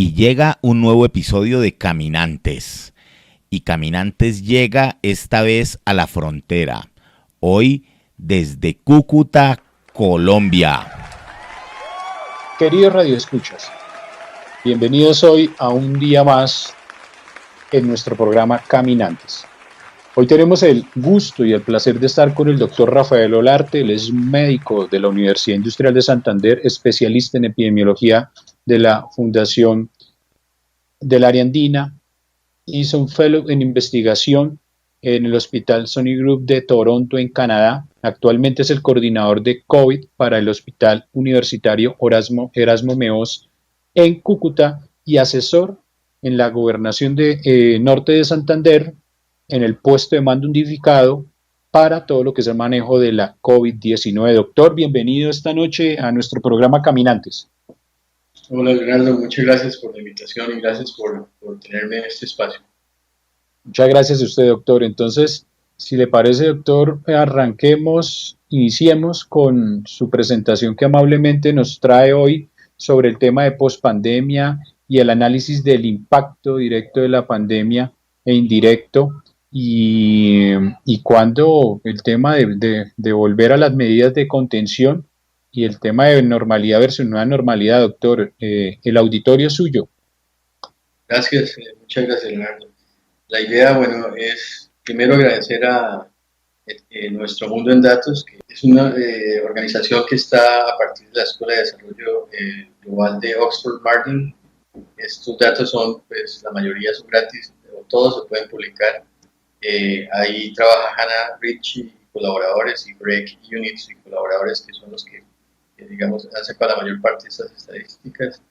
Y llega un nuevo episodio de Caminantes. Y Caminantes llega esta vez a la frontera. Hoy desde Cúcuta, Colombia. Queridos radioescuchas, bienvenidos hoy a un día más en nuestro programa Caminantes. Hoy tenemos el gusto y el placer de estar con el doctor Rafael Olarte. Él es médico de la Universidad Industrial de Santander, especialista en epidemiología de la Fundación del Área Andina. Hizo un fellow en investigación en el Hospital Sony Group de Toronto, en Canadá. Actualmente es el coordinador de COVID para el Hospital Universitario Erasmo Meós en Cúcuta y asesor en la gobernación de Norte de Santander en el puesto de mando unificado para todo lo que es el manejo de la COVID-19. Doctor, bienvenido esta noche a nuestro programa Caminantes. Hola Leonardo, muchas gracias por la invitación y gracias por tenerme en este espacio. Muchas gracias a usted, doctor. Entonces, si le parece, doctor, iniciemos con su presentación que amablemente nos trae hoy sobre el tema de pospandemia y el análisis del impacto directo de la pandemia e indirecto y cuando el tema de volver a las medidas de contención y el tema de normalidad versus nueva normalidad, doctor. El auditorio es suyo. Gracias, muchas gracias Leonardo. La idea, bueno, es primero agradecer a Nuestro Mundo en Datos, que es una organización que está a partir de la Escuela de Desarrollo Global de Oxford Martin. Estos datos son, pues la mayoría son gratis, pero todos se pueden publicar. Ahí trabaja Hannah Ritchie y colaboradores, y Greg Units y colaboradores, que son los que digamos, hacen para la mayor parte de estas estadísticas.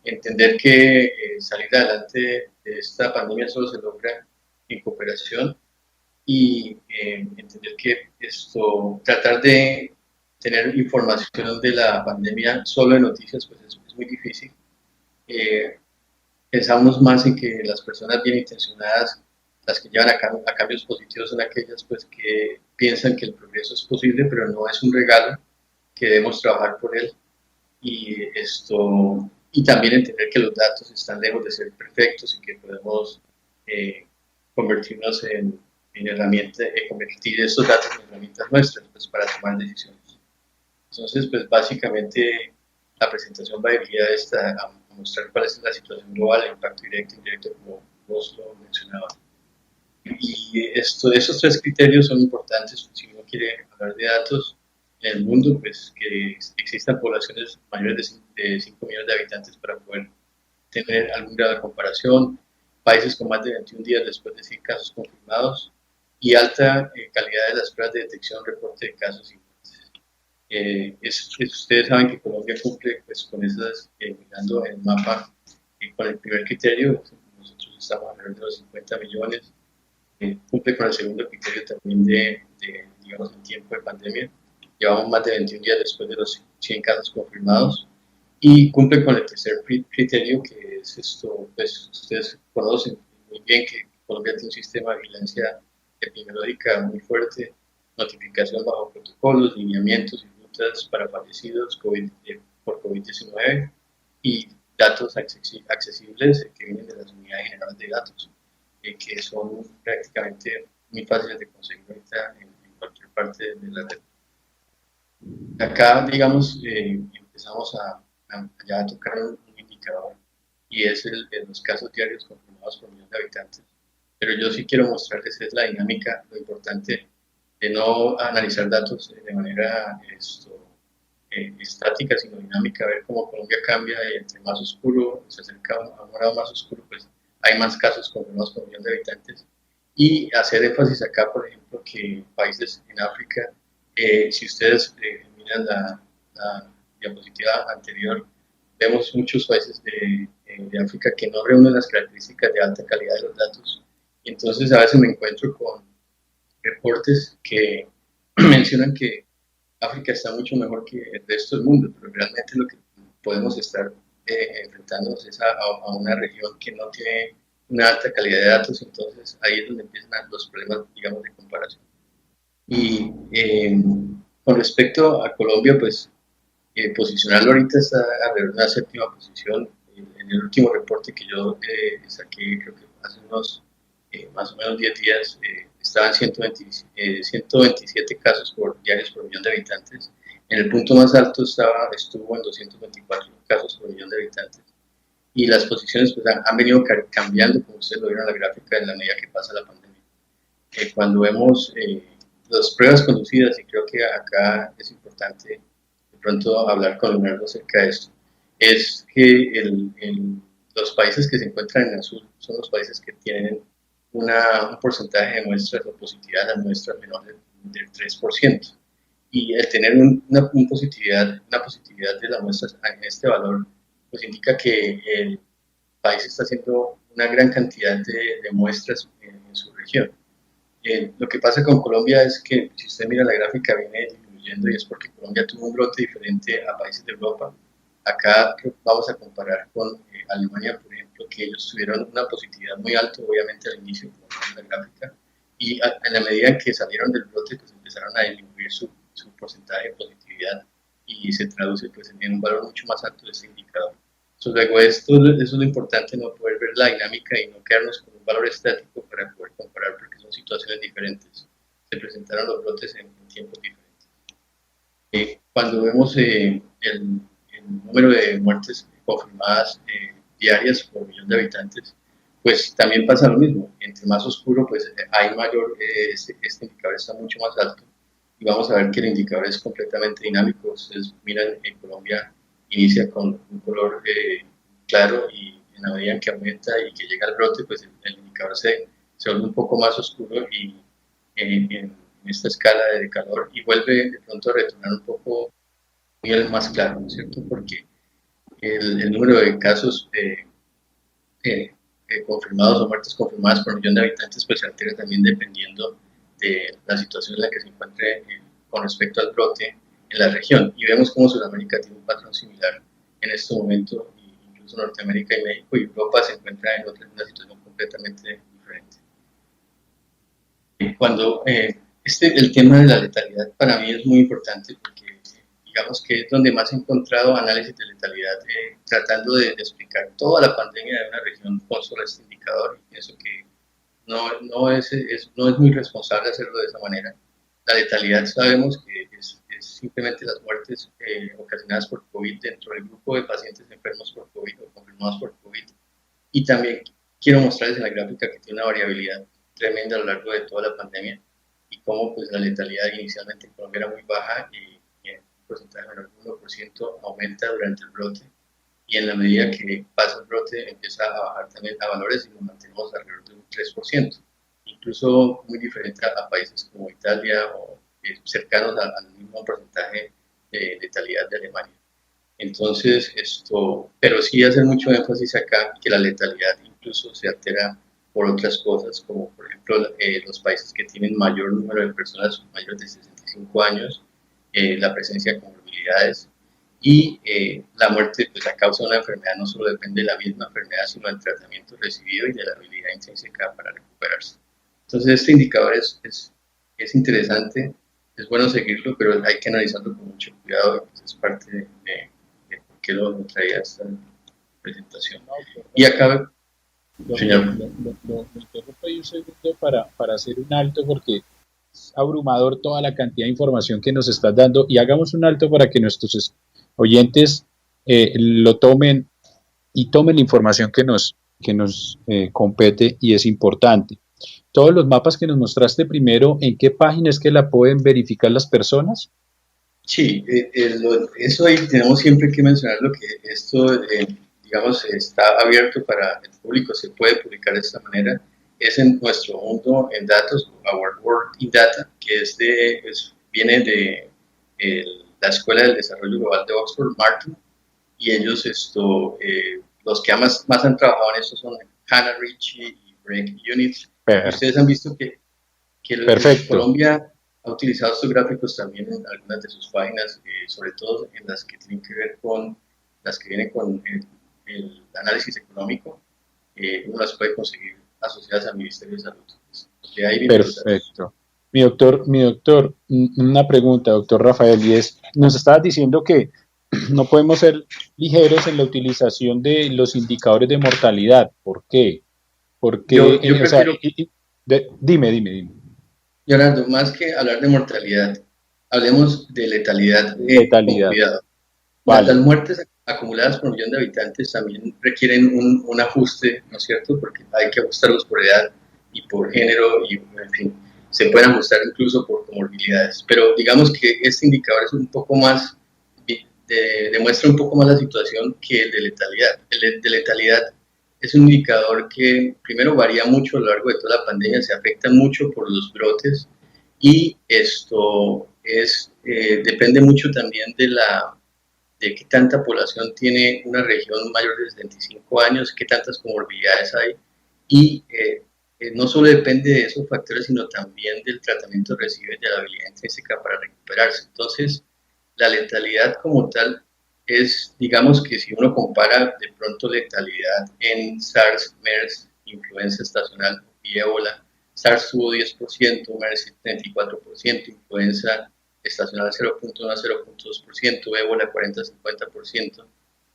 Entender que salir adelante de esta pandemia solo se logra en cooperación y entender que tratar de tener información de la pandemia solo en noticias, pues es muy difícil. Pensamos más en que las personas bien intencionadas, las que llevan a cambios positivos, son aquellas pues que piensan que el progreso es posible, pero no es un regalo, que debemos trabajar por él. Y también entender que los datos están lejos de ser perfectos y que podemos convertirnos en herramientas, convertir estos datos en herramientas nuestras pues, para tomar decisiones. Entonces, pues básicamente la presentación va dirigida a mostrar cuál es la situación global, el impacto directo e indirecto, como vos lo mencionabas. Y esos tres criterios son importantes si uno quiere hablar de datos en el mundo, pues que existan poblaciones mayores de 5 millones de habitantes para poder tener algún grado de comparación, países con más de 21 días después de 100 casos confirmados y alta calidad de las pruebas de detección, reporte de casos y muertes. Ustedes saben que Colombia cumple pues, con esas, mirando el mapa, con el primer criterio, nosotros estamos alrededor de los 50 millones, cumple con el segundo criterio también digamos, el tiempo de pandemia. Llevamos más de 21 días después de los 100 casos confirmados y cumple con el tercer criterio, que es pues ustedes conocen muy bien que Colombia tiene un sistema de vigilancia epidemiológica muy fuerte, notificación bajo protocolos, lineamientos y rutas para fallecidos por COVID-19 y datos accesibles que vienen de las unidades generales de datos, que son prácticamente muy fáciles de conseguir ahorita en cualquier parte de la red. Acá, digamos, empezamos ya a tocar un indicador y es los casos diarios confirmados por millón de habitantes. Pero yo sí quiero mostrarles es la dinámica, lo importante de no analizar datos de manera estática, sino dinámica, ver cómo Colombia cambia y entre más oscuro, se acerca a un grado más oscuro, pues hay más casos confirmados por millón de habitantes. Y hacer énfasis acá, por ejemplo, que países en África, si ustedes miran la diapositiva anterior, vemos muchos países de África que no reúnen las características de alta calidad de los datos. Y entonces a veces me encuentro con reportes que mencionan que África está mucho mejor que el resto del mundo, pero realmente lo que podemos estar enfrentándonos es a una región que no tiene una alta calidad de datos, entonces ahí es donde empiezan los problemas, digamos, de comparación. Y con respecto a Colombia, pues posicionarlo ahorita está alrededor de una séptima posición, en el último reporte que yo saqué, creo que hace unos más o menos 10 días, estaban 127 casos diarios por millón de habitantes. En el punto más alto estuvo en 224 casos por millón de habitantes. Y las posiciones pues, han venido cambiando, como ustedes lo vieron en la gráfica, en la medida que pasa la pandemia. Cuando vemos las pruebas conducidas, y creo que acá es importante de pronto hablar con Leonardo acerca de esto, es que los países que se encuentran en azul son los países que tienen un porcentaje de muestras o positividad de las muestras menor del 3%. Y el tener una positividad de las muestras en este valor, pues indica que el país está haciendo una gran cantidad de muestras en su región. Lo que pasa con Colombia es que, si usted mira la gráfica, viene disminuyendo, y es porque Colombia tuvo un brote diferente a países de Europa. Acá vamos a comparar con Alemania, por ejemplo, que ellos tuvieron una positividad muy alta, obviamente al inicio, como ven en la gráfica, y en la medida en que salieron del brote, pues empezaron a disminuir su porcentaje de positividad, y se traduce pues, en un valor mucho más alto de ese indicador. Luego eso es lo importante, no poder ver la dinámica y no quedarnos con un valor estático para poder comparar, porque son situaciones diferentes. Se presentaron los brotes en tiempos diferentes. Cuando vemos el número de muertes confirmadas diarias por millón de habitantes, pues también pasa lo mismo. Entre más oscuro, pues hay mayor, este indicador está mucho más alto, y vamos a ver que el indicador es completamente dinámico. Ustedes miran, en Colombia inicia con un color claro, y en la medida en que aumenta y que llega al brote, pues el indicador se vuelve un poco más oscuro y en esta escala de calor, y vuelve de pronto a retornar un poco a un nivel más claro, ¿no es cierto? Porque el número de casos confirmados o muertes confirmadas por millón de habitantes pues se altera también dependiendo de la situación en la que se encuentre con respecto al brote en la región. Y vemos cómo Sudamérica tiene un patrón similar en este momento, incluso Norteamérica y México, y Europa se encuentra en una situación completamente diferente. Cuando el tema de la letalidad para mí es muy importante, porque digamos que es donde más he encontrado análisis de letalidad tratando de explicar toda la pandemia de una región con solo este indicador, y pienso que no es muy responsable hacerlo de esa manera. La letalidad sabemos que es simplemente las muertes ocasionadas por COVID dentro del grupo de pacientes enfermos por COVID o confirmados por COVID. Y también quiero mostrarles en la gráfica que tiene una variabilidad tremenda a lo largo de toda la pandemia, y cómo pues, la letalidad inicialmente en Colombia era muy baja, y en un porcentaje menor del 1% aumenta durante el brote, y en la medida que pasa el brote empieza a bajar también a valores y nos mantenemos alrededor de un 3%, incluso muy diferente a países como Italia o cercanos al mismo porcentaje de letalidad de Alemania. Entonces, pero sí hacer mucho énfasis acá que la letalidad incluso se altera por otras cosas, como por ejemplo los países que tienen mayor número de personas mayores de 65 años, la presencia de comorbilidades, y la muerte pues, a causa de una enfermedad no solo depende de la misma enfermedad, sino del tratamiento recibido y de la habilidad intrínseca para recuperarse. Entonces este indicador es interesante, es bueno seguirlo, pero hay que analizarlo con mucho cuidado, y pues es parte de por qué lo traía esta presentación. Y acá, señor. Lo interrumpo ahí un segundo para hacer un alto, porque es abrumador toda la cantidad de información que nos estás dando, y hagamos un alto para que nuestros oyentes lo tomen y tomen la información que nos compete y es importante. Todos los mapas que nos mostraste primero, ¿en qué página es que la pueden verificar las personas? Sí, eso ahí tenemos siempre que mencionar lo que esto, digamos, está abierto para el público, se puede publicar de esta manera. Es en nuestro mundo en datos, Our World in Data, que viene de la Escuela del Desarrollo Global de Oxford, Martin, y ellos, los que más han trabajado en esto son Hannah Ritchie y Break Units. Ustedes han visto que Colombia ha utilizado estos gráficos también en algunas de sus páginas, sobre todo en las que tienen que ver con las que vienen con el análisis económico. Uno las puede conseguir asociadas al Ministerio de Salud. Perfecto. Mi doctor, una pregunta, doctor Rafael, y es, nos estabas diciendo que no podemos ser ligeros en la utilización de los indicadores de mortalidad. ¿Por qué? Porque, Yo o sea, prefiero, dime. Leonardo, más que hablar de mortalidad, hablemos de letalidad con Letalidad, cuidado. Las vale. muertes acumuladas por millón de habitantes también requieren un ajuste, ¿no es cierto? Porque hay que ajustarlos por edad y por género y, en fin, se pueden ajustar incluso por comorbilidades. Pero digamos que este indicador es un poco más, demuestra un poco más la situación que el de letalidad. El de letalidad es un indicador que primero varía mucho a lo largo de toda la pandemia, se afecta mucho por los brotes y esto depende mucho también de qué tanta población tiene una región mayor de 75 años, qué tantas comorbilidades hay y no solo depende de esos factores, sino también del tratamiento que recibe y de la habilidad intrínseca para recuperarse. Entonces, la letalidad como tal es, digamos que si uno compara de pronto letalidad en SARS, MERS, influenza estacional y ébola, SARS tuvo 10%, MERS 34%, influenza estacional 0.1 a 0.2%, ébola 40-50%.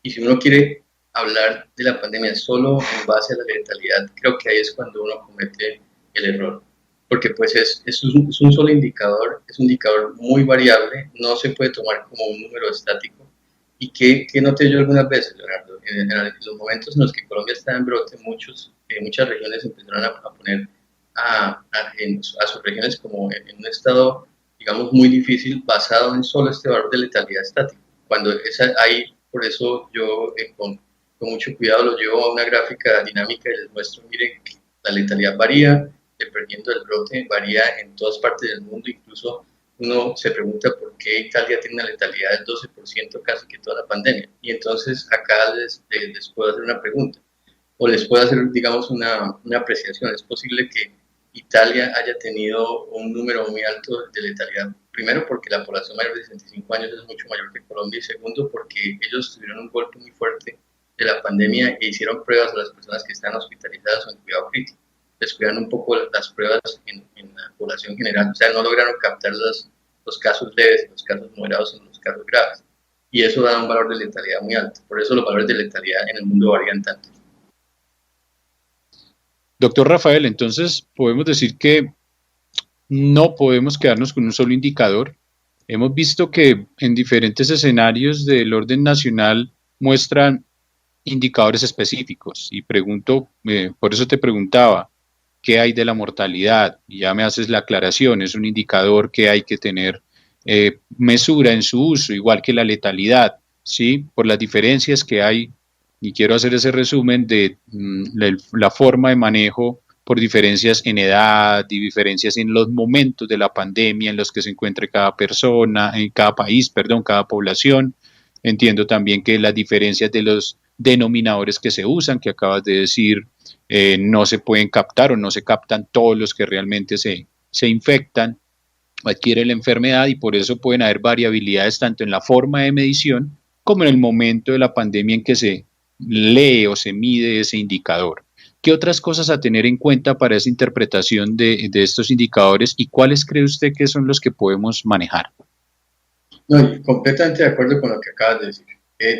Y si uno quiere hablar de la pandemia solo en base a la letalidad, creo que ahí es cuando uno comete el error. Porque pues es un solo indicador, es un indicador muy variable, no se puede tomar como un número estático. ¿Y qué noté yo algunas veces, Leonardo? En los momentos en los que Colombia estaba en brote, muchas regiones empezaron a poner a sus regiones como en un estado, digamos, muy difícil, basado en solo este valor de letalidad estática. Cuando ahí, por eso yo con mucho cuidado lo llevo a una gráfica dinámica y les muestro, miren, que la letalidad varía, dependiendo del brote, varía en todas partes del mundo, incluso uno se pregunta por qué Italia tiene una letalidad del 12% casi que toda la pandemia. Y entonces acá les puedo hacer una pregunta, o les puedo hacer, digamos, una apreciación. Es posible que Italia haya tenido un número muy alto de letalidad, primero porque la población mayor de 65 años es mucho mayor que Colombia, y segundo porque ellos tuvieron un golpe muy fuerte de la pandemia e hicieron pruebas a las personas que están hospitalizadas o en cuidado crítico. Descuidan un poco las pruebas en la población general, o sea, no lograron captar los casos leves, los casos moderados y los casos graves. Y eso da un valor de letalidad muy alto. Por eso los valores de letalidad en el mundo varían tanto. Doctor Rafael, entonces podemos decir que no podemos quedarnos con un solo indicador. Hemos visto que en diferentes escenarios del orden nacional muestran indicadores específicos y por eso te preguntaba, ¿qué hay de la mortalidad? Y ya me haces la aclaración, es un indicador que hay que tener mesura en su uso, igual que la letalidad, ¿sí? Por las diferencias que hay, y quiero hacer ese resumen de la forma de manejo por diferencias en edad y diferencias en los momentos de la pandemia en los que se encuentre cada persona, en cada país, perdón, cada población. Entiendo también que las diferencias de los denominadores que se usan, que acabas de decir, no se pueden captar o no se captan todos los que realmente se infectan, adquieren la enfermedad y por eso pueden haber variabilidades tanto en la forma de medición como en el momento de la pandemia en que se lee o se mide ese indicador. ¿Qué otras cosas a tener en cuenta para esa interpretación de estos indicadores y cuáles cree usted que son los que podemos manejar? No, completamente de acuerdo con lo que acabas de decir.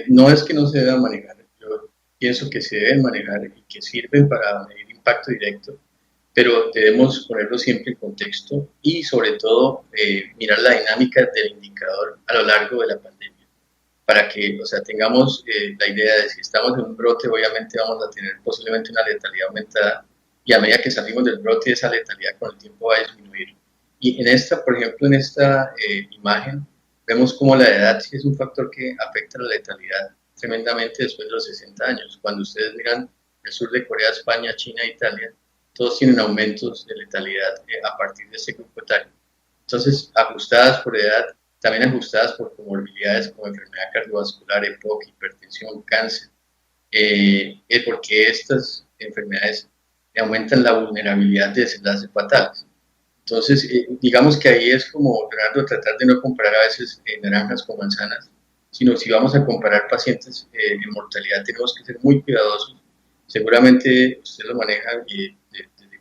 No es que no se deba manejar, yo pienso que se deben manejar y que sirven para medir impacto directo, pero debemos ponerlo siempre en contexto y sobre todo mirar la dinámica del indicador a lo largo de la pandemia, para que, o sea, tengamos la idea de si estamos en un brote, obviamente vamos a tener posiblemente una letalidad aumentada y a medida que salimos del brote esa letalidad con el tiempo va a disminuir. Y en esta, por ejemplo, en esta imagen, vemos como la edad sí es un factor que afecta la letalidad tremendamente después de los 60 años. Cuando ustedes miran el sur de Corea, España, China, Italia, todos tienen aumentos de letalidad a partir de este grupo etario. Entonces, ajustadas por edad, también ajustadas por comorbilidades como enfermedad cardiovascular, EPOC, hipertensión, cáncer, es porque estas enfermedades aumentan la vulnerabilidad de desenlaces fatales. Entonces, digamos que ahí es como, Leonardo, tratar de no comparar a veces naranjas con manzanas, sino si vamos a comparar pacientes en mortalidad, tenemos que ser muy cuidadosos. Seguramente usted lo maneja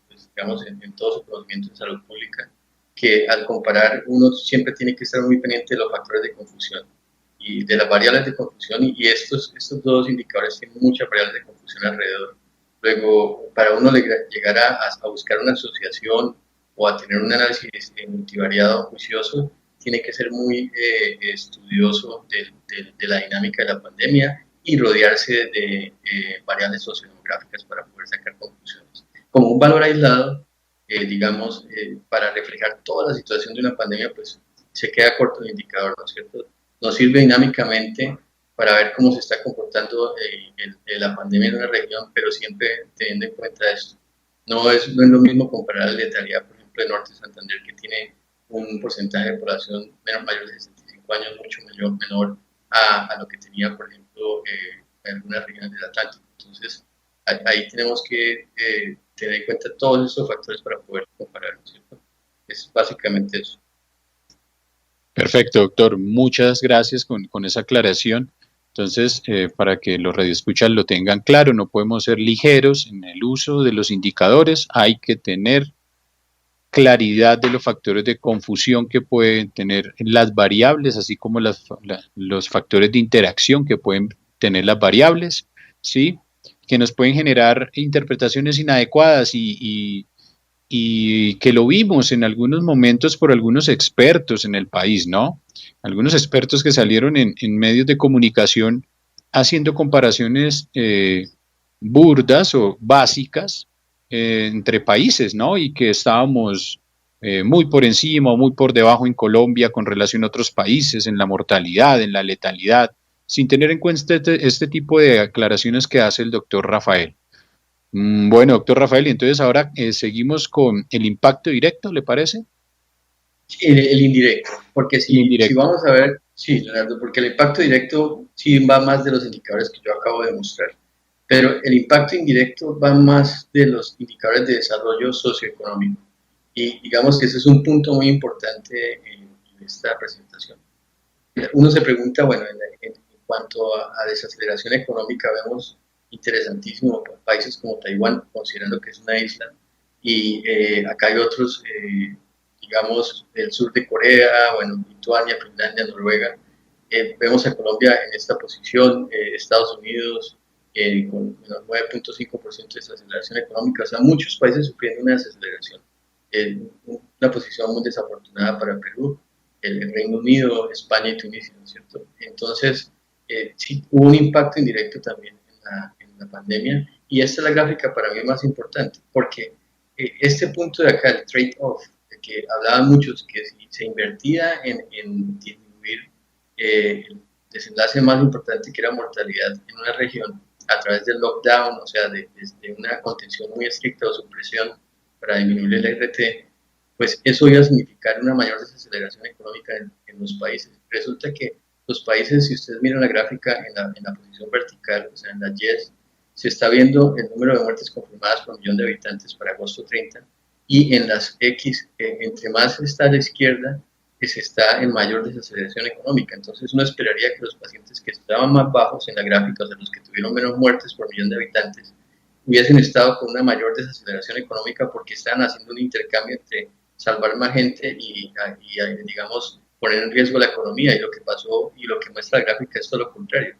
pues, digamos, en todo su conocimiento en salud pública, que al comparar uno siempre tiene que estar muy pendiente de los factores de confusión. y de las variables de confusión, y estos dos indicadores tienen muchas variables de confusión alrededor. Luego, para uno llegar a buscar una asociación o a tener un análisis multivariado juicioso, tiene que ser muy estudioso de la dinámica de la pandemia y rodearse de variables sociodemográficas para poder sacar conclusiones. Como un valor aislado, digamos, para reflejar toda la situación de una pandemia, pues se queda corto el indicador, ¿no es cierto? Nos sirve dinámicamente para ver cómo se está comportando la pandemia en una región, pero siempre teniendo en cuenta esto. No es lo mismo comparar la letalidad, por ejemplo, de Norte de Santander, que tiene un porcentaje de población mayor de 65 años mucho menor a lo que tenía, por ejemplo, en algunas regiones del Atlántico. Entonces, ahí tenemos que tener en cuenta todos esos factores para poder comparar, ¿no es cierto? Es básicamente eso. Perfecto, doctor. Muchas gracias con esa aclaración. Entonces, para que los radioescuchas lo tengan claro, no podemos ser ligeros en el uso de los indicadores, hay que tener claridad de los factores de confusión que pueden tener las variables, así como los factores de interacción que pueden tener las variables, ¿sí? Que nos pueden generar interpretaciones inadecuadas y que lo vimos en algunos momentos por algunos expertos en el país, ¿no? Algunos expertos que salieron en medios de comunicación haciendo comparaciones burdas o básicas entre países, ¿no? Y que estábamos muy por encima o muy por debajo en Colombia con relación a otros países, en la mortalidad, en la letalidad, sin tener en cuenta este tipo de aclaraciones que hace el doctor Rafael. Bueno, doctor Rafael, y entonces ahora seguimos con el impacto directo, ¿le parece? Sí, el indirecto, porque si vamos a ver, sí, Leonardo, porque el impacto directo sí va más de los indicadores que yo acabo de mostrar, pero el impacto indirecto va más de los indicadores de desarrollo socioeconómico. Y digamos que ese es un punto muy importante en esta presentación. Uno se pregunta, bueno, en cuanto a desaceleración económica, vemos interesantísimo países como Taiwán, considerando que es una isla, y acá hay otros, digamos, el sur de Corea, bueno, Lituania, Finlandia, Noruega. Vemos a Colombia en esta posición, Estados Unidos con 9.5% de desaceleración económica, o sea, muchos países sufriendo una desaceleración. Una posición muy desafortunada para Perú, el Reino Unido, España y Tunisia, ¿no es cierto? Entonces, sí, hubo un impacto indirecto también en la pandemia, y esta es la gráfica para mí más importante, porque este punto de acá, el trade-off, de que hablaban muchos, que si se invertía en disminuir el desenlace más importante, que era mortalidad en una región, a través del lockdown, o sea, de una contención muy estricta o supresión para disminuir el RT, pues eso iba a significar una mayor desaceleración económica en los países. Resulta que los países, si ustedes miran la gráfica en la posición vertical, o sea, en la Y, se está viendo el número de muertes confirmadas por millón de habitantes para agosto 30, y en las X, entre más está a la izquierda, se está en mayor desaceleración económica. Entonces uno esperaría que los pacientes que estaban más bajos en la gráfica, o sea, los que tuvieron menos muertes por millón de habitantes, hubiesen estado con una mayor desaceleración económica porque están haciendo un intercambio entre salvar más gente y digamos, poner en riesgo la economía. Y lo que pasó y lo que muestra la gráfica es todo lo contrario.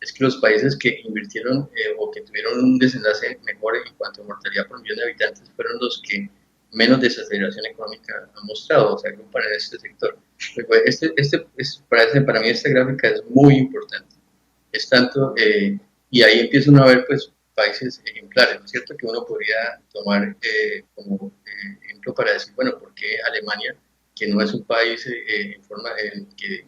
Es que los países que invirtieron o que tuvieron un desenlace mejor en cuanto a mortalidad por millón de habitantes fueron los que menos desaceleración económica han mostrado, o sea, agrupan en este sector. Para mí esta gráfica es muy importante. Es tanto, y ahí empieza uno a ver pues países ejemplares, ¿no es cierto? Que uno podría tomar como ejemplo para decir, bueno, ¿por qué Alemania, que no es un país en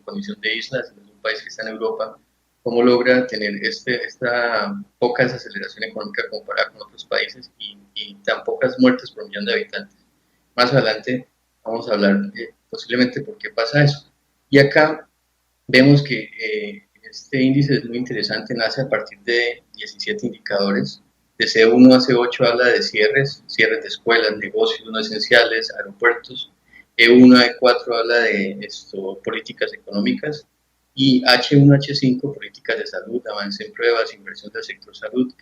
condición de isla, sino es un país que está en Europa, cómo logra tener esta poca desaceleración económica comparada con otros países y tan pocas muertes por millón de habitantes? Más adelante vamos a hablar posiblemente por qué pasa eso. Y acá vemos que este índice es muy interesante, nace a partir de 17 indicadores. De C1 a C8 habla de cierres de escuelas, negocios no esenciales, aeropuertos. E1 a E4 habla de políticas económicas. Y H1 a H5, políticas de salud, avance en pruebas, inversión del sector salud.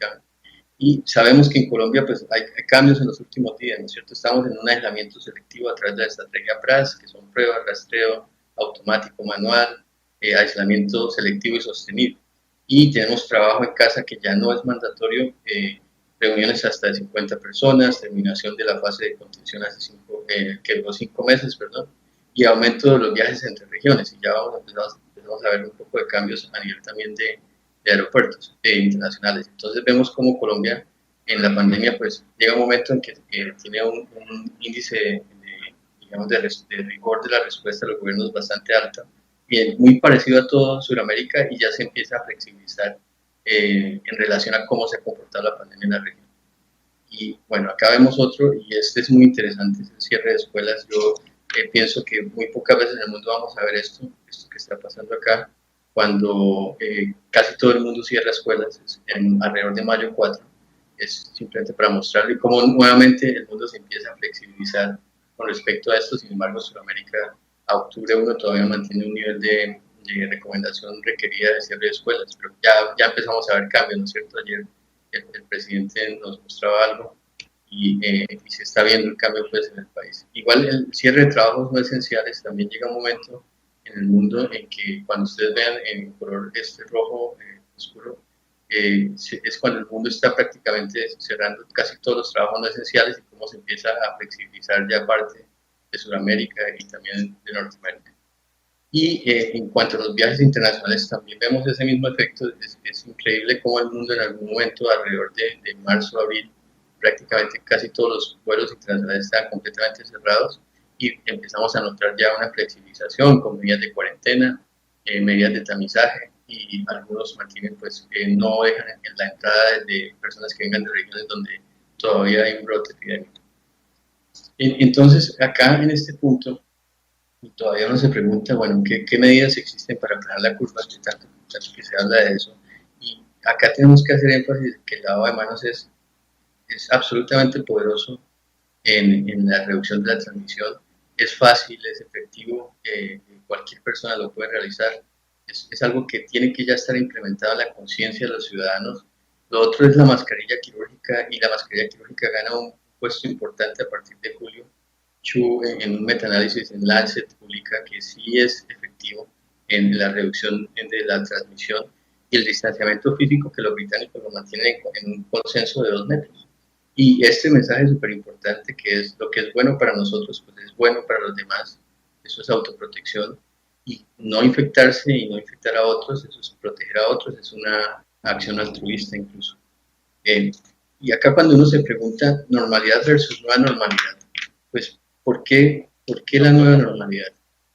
Y sabemos que en Colombia pues, hay cambios en los últimos días, ¿no es cierto? Estamos en un aislamiento selectivo a través de la estrategia PRAS, que son pruebas, rastreo automático, manual, aislamiento selectivo y sostenido. Y tenemos trabajo en casa que ya no es mandatorio, reuniones hasta de 50 personas, terminación de la fase de contención hace que duró 5 meses, perdón, y aumento de los viajes entre regiones. Y ya empezamos a ver un poco de cambios a nivel también de aeropuertos internacionales. Entonces vemos como Colombia en la pandemia pues llega un momento en que tiene un índice digamos, de rigor de la respuesta de los gobiernos bastante alta, y muy parecido a todo Sudamérica, y ya se empieza a flexibilizar en relación a cómo se ha comportado la pandemia en la región. Y bueno, acá vemos otro, y este es muy interesante, es el cierre de escuelas. Yo pienso que muy pocas veces en el mundo vamos a ver esto que está pasando acá, cuando casi todo el mundo cierra escuelas, alrededor de mayo 4, es simplemente para mostrarlo y cómo nuevamente el mundo se empieza a flexibilizar con respecto a esto. Sin embargo, Sudamérica a octubre 1 todavía mantiene un nivel de recomendación requerida de cierre de escuelas, pero ya empezamos a ver cambios, ¿no es cierto? Ayer el presidente nos mostraba algo y se está viendo el cambio pues en el país. Igual el cierre de trabajos no esenciales, también llega un momento en el mundo en que cuando ustedes vean en color rojo oscuro, es cuando el mundo está prácticamente cerrando casi todos los trabajos no esenciales, y cómo se empieza a flexibilizar ya parte de Sudamérica y también de Norteamérica. Y en cuanto a los viajes internacionales, también vemos ese mismo efecto. Es increíble cómo el mundo en algún momento, alrededor de marzo, abril, prácticamente casi todos los vuelos internacionales estaban completamente cerrados, y empezamos a notar ya una flexibilización con medidas de cuarentena, medidas de tamizaje, y algunos mantienen, pues, no dejan en la entrada de personas que vengan de regiones donde todavía hay un brote epidémico. Entonces, acá en este punto, todavía uno se pregunta, bueno, ¿qué medidas existen para frenar la curva? Tanto que se habla de eso. Y acá tenemos que hacer énfasis que el lavado de manos es absolutamente poderoso en la reducción de la transmisión. Es fácil, es efectivo, cualquier persona lo puede realizar. Es algo que tiene que ya estar implementado en la conciencia de los ciudadanos. Lo otro es la mascarilla quirúrgica, y la mascarilla quirúrgica gana un puesto importante a partir de julio. Chu, en un metaanálisis en Lancet, publica que sí es efectivo en la reducción de la transmisión, y el distanciamiento físico, que los británicos lo mantienen en un consenso de 2 metros. Y este mensaje es súper importante, que es lo que es bueno para nosotros, pues es bueno para los demás. Eso es autoprotección, y no infectarse y no infectar a otros, eso es proteger a otros, es una acción altruista incluso. Y acá cuando uno se pregunta normalidad versus nueva normalidad, pues ¿por qué la nueva normalidad,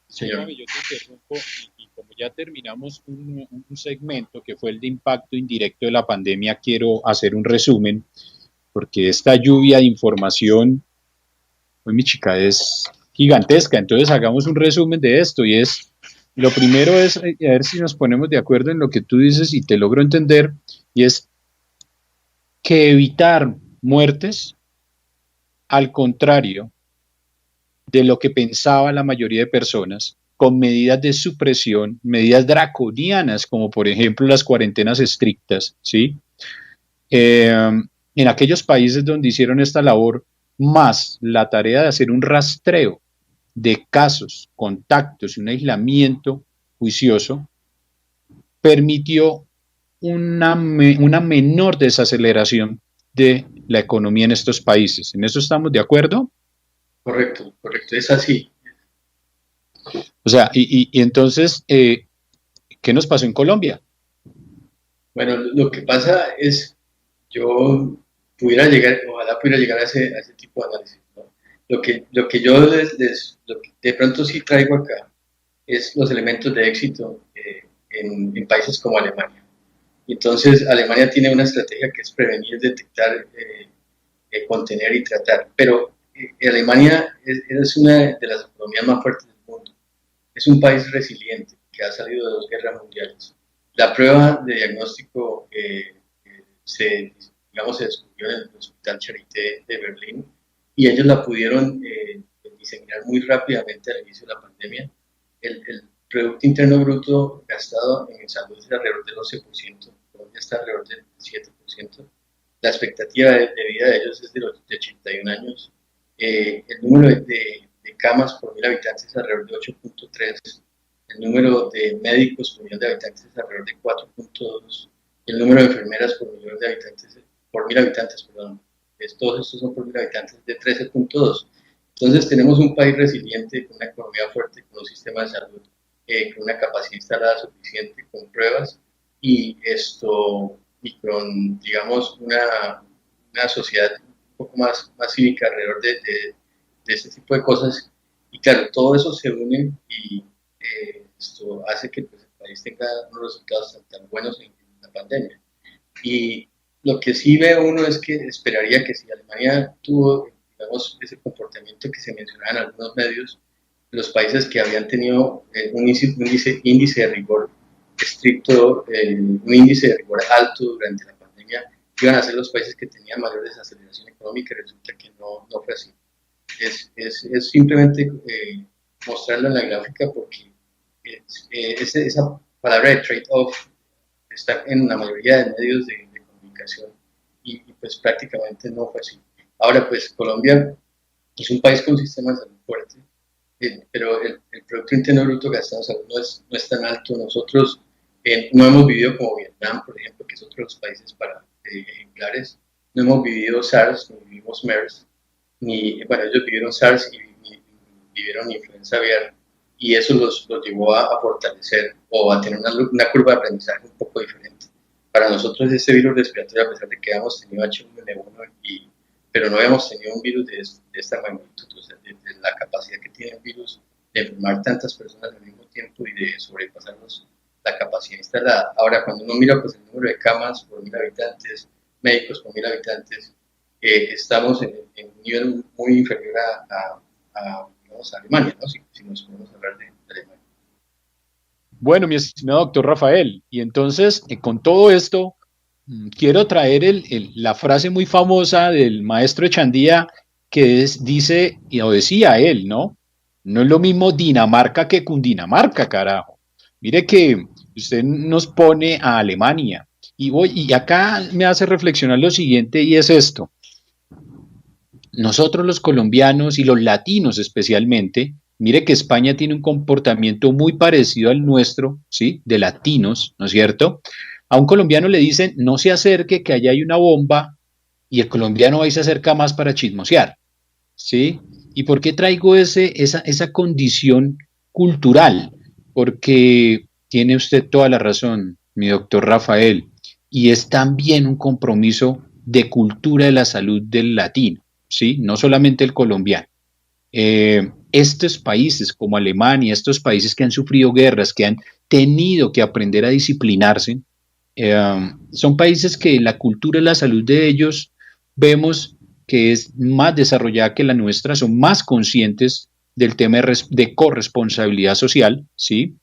señor? Yo te interrumpo, y como ya terminamos un segmento que fue el de impacto indirecto de la pandemia, quiero hacer un resumen, porque esta lluvia de información, pues mi chica, es gigantesca. Entonces hagamos un resumen de esto, y lo primero es, a ver si nos ponemos de acuerdo en lo que tú dices y te logro entender, y es que evitar muertes, al contrario de lo que pensaba la mayoría de personas, con medidas de supresión, medidas draconianas, como por ejemplo las cuarentenas estrictas, ¿sí? En aquellos países donde hicieron esta labor, más la tarea de hacer un rastreo de casos, contactos y un aislamiento juicioso, permitió una menor desaceleración de la economía en estos países. ¿En eso estamos de acuerdo? Correcto, es así. O sea, y entonces, ¿qué nos pasó en Colombia? Bueno, lo que pasa es, yo ojalá pudiera llegar a ese tipo de análisis, ¿no? Lo que yo lo que de pronto sí traigo acá es los elementos de éxito en países como Alemania. Entonces, Alemania tiene una estrategia que es prevenir, detectar, contener y tratar. Pero Alemania es una de las economías más fuertes del mundo. Es un país resiliente que ha salido de 2 guerras mundiales. La prueba de diagnóstico digamos, se descubrió en el Hospital Charité de Berlín, y ellos la pudieron diseminar muy rápidamente al inicio de la pandemia. El Producto Interno Bruto gastado en salud es alrededor del 11%, Colombia está alrededor del 7%. La expectativa de vida de ellos es de 81 años. El número de camas por 1000 habitantes es alrededor de 8.3. el número de médicos por millón de habitantes es alrededor de 4.2, y el número de enfermeras por millón de habitantes, por mil habitantes, perdón, todos estos son por mil habitantes de 13.2. Entonces tenemos un país resiliente, con una economía fuerte, con un sistema de salud, con una capacidad instalada suficiente, con pruebas, y y con, digamos, una sociedad un poco más cívica alrededor de este tipo de cosas. Y claro, todo eso se une y esto hace que pues, el país tenga unos resultados tan buenos en la pandemia. Y lo que sí ve uno es que esperaría que si Alemania tuvo, digamos, ese comportamiento que se mencionaba en algunos medios, los países que habían tenido un índice de rigor estricto, un índice de rigor alto durante la pandemia, iban a ser los países que tenían mayor desaceleración económica, y resulta que no fue así. Es simplemente mostrarlo en la gráfica porque esa palabra de trade-off está en la mayoría de medios de comunicación y pues prácticamente no fue así. Ahora pues Colombia es un país con un sistema de salud fuerte, pero el Producto Interno Bruto gastado en salud no es tan alto. Nosotros no hemos vivido como Vietnam, por ejemplo, que es otro de los países ejemplares. No hemos vivido SARS, ni vivimos MERS, bueno, ellos vivieron SARS y vivieron influenza aviar, y eso los llevó a fortalecer o a tener una curva de aprendizaje un poco diferente. Para nosotros este virus respiratorio, a pesar de que habíamos tenido H1N1, pero no habíamos tenido un virus de esta magnitud, o sea, de la capacidad que tiene un virus de enfermar tantas personas al mismo tiempo y de sobrepasarnos la capacidad instalada. Ahora, cuando uno mira pues, el número de camas por mil habitantes, médicos por mil habitantes, estamos en un nivel muy inferior digamos, a Alemania, ¿no? Si nos podemos hablar de Alemania. Bueno, mi estimado doctor Rafael, y entonces con todo esto quiero traer la frase muy famosa del maestro Echandía que dice, y lo decía él, ¿no? No es lo mismo Dinamarca que Cundinamarca, carajo. Mire que usted nos pone a Alemania y acá me hace reflexionar lo siguiente y es esto. Nosotros los colombianos y los latinos especialmente, mire que España tiene un comportamiento muy parecido al nuestro, ¿sí? De latinos, ¿no es cierto? A un colombiano le dicen, no se acerque, que allá hay una bomba, y el colombiano ahí se acerca más para chismosear, ¿sí? ¿Y por qué traigo esa condición cultural? Porque tiene usted toda la razón, mi doctor Rafael, y es también un compromiso de cultura de la salud del latino, ¿sí? No solamente el colombiano. Estos países como Alemania, estos países que han sufrido guerras, que han tenido que aprender a disciplinarse, son países que la cultura y la salud de ellos vemos que es más desarrollada que la nuestra, son más conscientes del tema de corresponsabilidad social, ¿sí?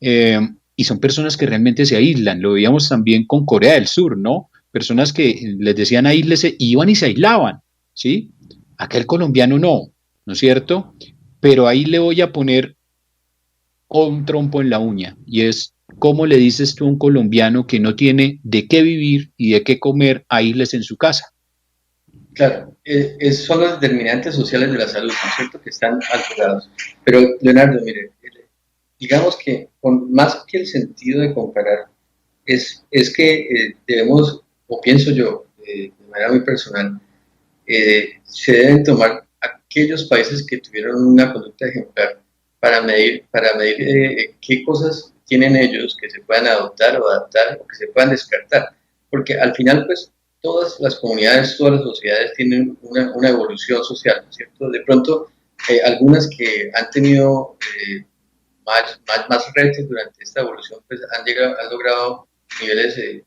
Y son personas que realmente se aíslan, lo veíamos también con Corea del Sur, ¿no? Personas que les decían aíslese, iban y se aislaban, ¿sí? Acá el colombiano ¿no es cierto? Pero ahí le voy a poner un trompo en la uña y es cómo le dices tú a un colombiano que no tiene de qué vivir y de qué comer aísles en su casa. Claro, son los determinantes sociales de la salud, ¿no es cierto?, que están alterados. Pero, Leonardo, mire, digamos que más que el sentido de comparar, es que debemos, o pienso yo, de manera muy personal, se deben tomar aquellos países que tuvieron una conducta ejemplar para medir qué cosas tienen ellos que se puedan adoptar o adaptar o que se puedan descartar. Porque al final, pues, todas las comunidades, todas las sociedades tienen una evolución social, ¿no es cierto? De pronto, algunas que han tenido más retos durante esta evolución, pues han logrado niveles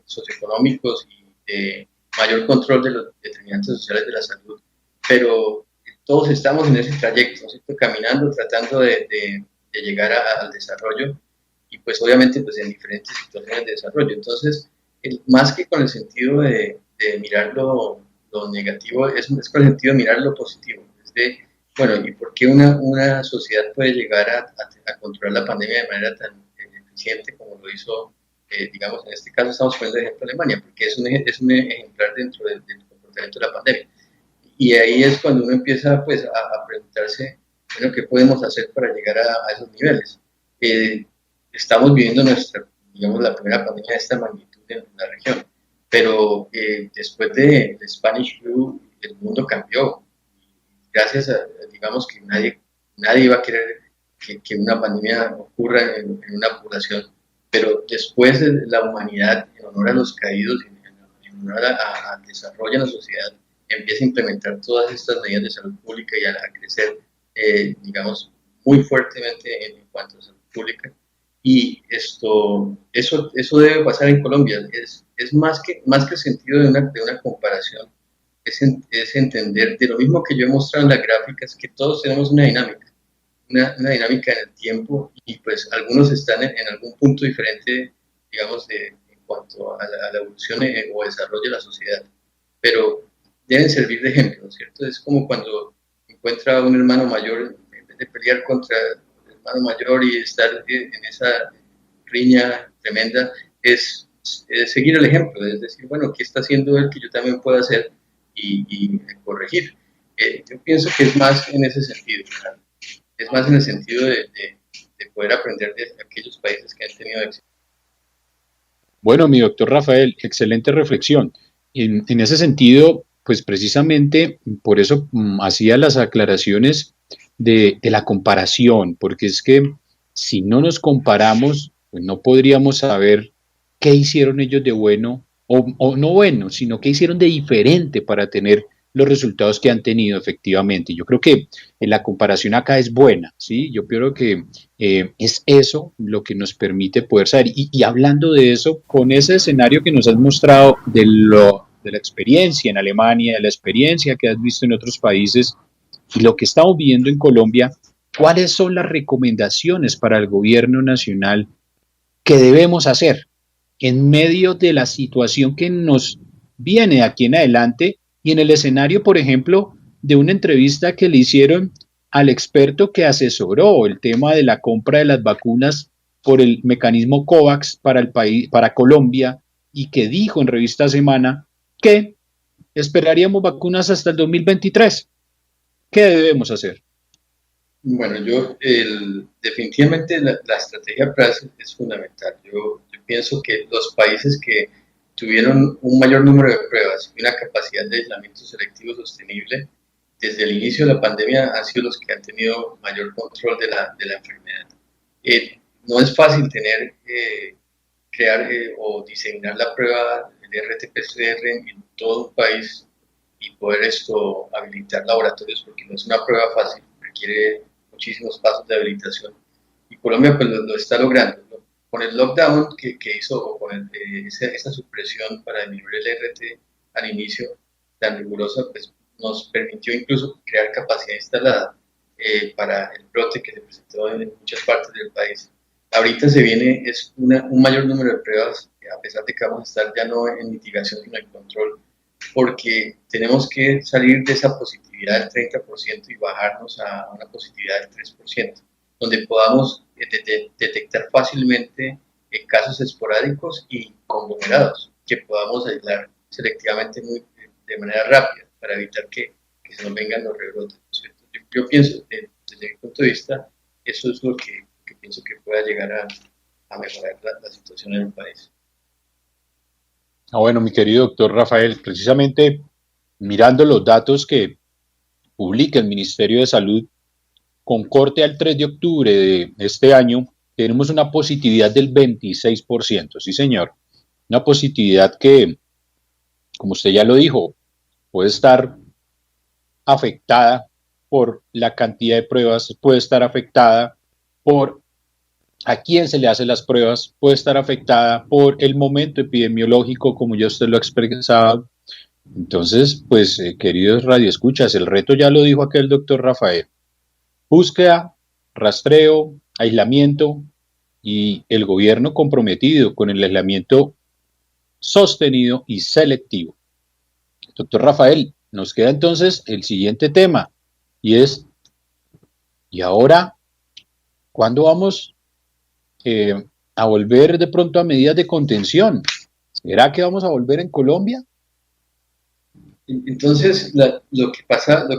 socioeconómicos y de mayor control de los determinantes sociales de la salud, pero todos estamos en ese trayecto, ¿no es cierto?, caminando, tratando de llegar al desarrollo, y pues obviamente pues en diferentes situaciones de desarrollo. Entonces, más que con el sentido de mirar lo negativo, es con el sentido de mirar lo positivo, bueno, ¿y por qué una sociedad puede llegar a controlar la pandemia de manera tan eficiente como lo hizo, digamos, en este caso estamos poniendo de ejemplo Alemania, porque es un ejemplar dentro del comportamiento de la pandemia? Y ahí es cuando uno empieza pues a preguntarse, bueno, ¿qué podemos hacer para llegar a esos niveles? estamos viviendo digamos, la primera pandemia de esta magnitud en la región. Pero después del Spanish Flu, el mundo cambió. Gracias a, digamos, que nadie iba a querer que una pandemia ocurra en una población, pero después de la humanidad, en honor a los caídos, en honor al desarrollo en la sociedad, empieza a implementar todas estas medidas de salud pública y a crecer, digamos, muy fuertemente en cuanto a salud pública. Y eso debe pasar en Colombia. Es más que el sentido de una comparación, es entender, de lo mismo que yo he mostrado en las gráficas, que todos tenemos una dinámica, una dinámica en el tiempo, y pues algunos están en algún punto diferente, digamos, en cuanto a la evolución o desarrollo de la sociedad, pero deben servir de ejemplo, ¿cierto? Es como cuando encuentra un hermano mayor, en vez de pelear contra el hermano mayor y estar en esa riña tremenda, es seguir el ejemplo, es decir, bueno, ¿qué está haciendo él que yo también puedo hacer? Y corregir. Yo pienso que es más en ese sentido, ¿verdad? Es más en el sentido de poder aprender de aquellos países que han tenido éxito. Bueno, mi doctor Rafael, excelente reflexión. En ese sentido, pues precisamente por eso hacía las aclaraciones de la comparación, porque es que si no nos comparamos, pues no podríamos saber qué hicieron ellos de bueno o no bueno, sino qué hicieron de diferente para tener los resultados que han tenido efectivamente. Yo creo que la comparación acá es buena, ¿sí? Yo creo que es eso lo que nos permite poder saber. Y hablando de eso, con ese escenario que nos has mostrado de la experiencia en Alemania, de la experiencia que has visto en otros países y lo que estamos viendo en Colombia, ¿cuáles son las recomendaciones para el gobierno nacional que debemos hacer en medio de la situación que nos viene aquí en adelante y en el escenario, por ejemplo, de una entrevista que le hicieron al experto que asesoró el tema de la compra de las vacunas por el mecanismo COVAX para el país, para Colombia, y que dijo en Revista Semana que esperaríamos vacunas hasta el 2023? ¿Qué debemos hacer? Bueno, definitivamente la estrategia PRAS es fundamental. Yo pienso que los países que tuvieron un mayor número de pruebas y una capacidad de aislamiento selectivo sostenible desde el inicio de la pandemia han sido los que han tenido mayor control de la enfermedad. No es fácil crear o diseñar la prueba del RT-PCR en todo un país y poder habilitar laboratorios, porque no es una prueba fácil, requiere muchísimos pasos de habilitación. Y Colombia pues lo está logrando, ¿no? Con el lockdown que hizo, o con esa supresión para disminuir el RT al inicio tan rigurosa, pues nos permitió incluso crear capacidad instalada para el brote que se presentó en muchas partes del país. Ahorita se viene un mayor número de pruebas, a pesar de que vamos a estar ya no en mitigación, sino en control, porque tenemos que salir de esa positividad del 30% y bajarnos a una positividad del 3%, donde podamos detectar fácilmente casos esporádicos y conglomerados, que podamos aislar selectivamente de manera rápida para evitar que se nos vengan los rebrotes, ¿no es cierto? Yo pienso, desde mi punto de vista, eso es lo que pienso que pueda llegar a mejorar la situación en el país. Bueno, mi querido doctor Rafael, precisamente mirando los datos que publica el Ministerio de Salud, con corte al 3 de octubre de este año, tenemos una positividad del 26%, sí señor, una positividad que, como usted ya lo dijo, puede estar afectada por la cantidad de pruebas, puede estar afectada por a quién se le hacen las pruebas, puede estar afectada por el momento epidemiológico, como ya usted lo expresaba. Entonces, pues, queridos radioescuchas, el reto ya lo dijo aquel doctor Rafael. Búsqueda, rastreo, aislamiento y el gobierno comprometido con el aislamiento sostenido y selectivo. Doctor Rafael, nos queda entonces el siguiente tema y es, ¿y ahora cuándo vamos a volver de pronto a medidas de contención? ¿Será que vamos a volver en Colombia? Entonces, lo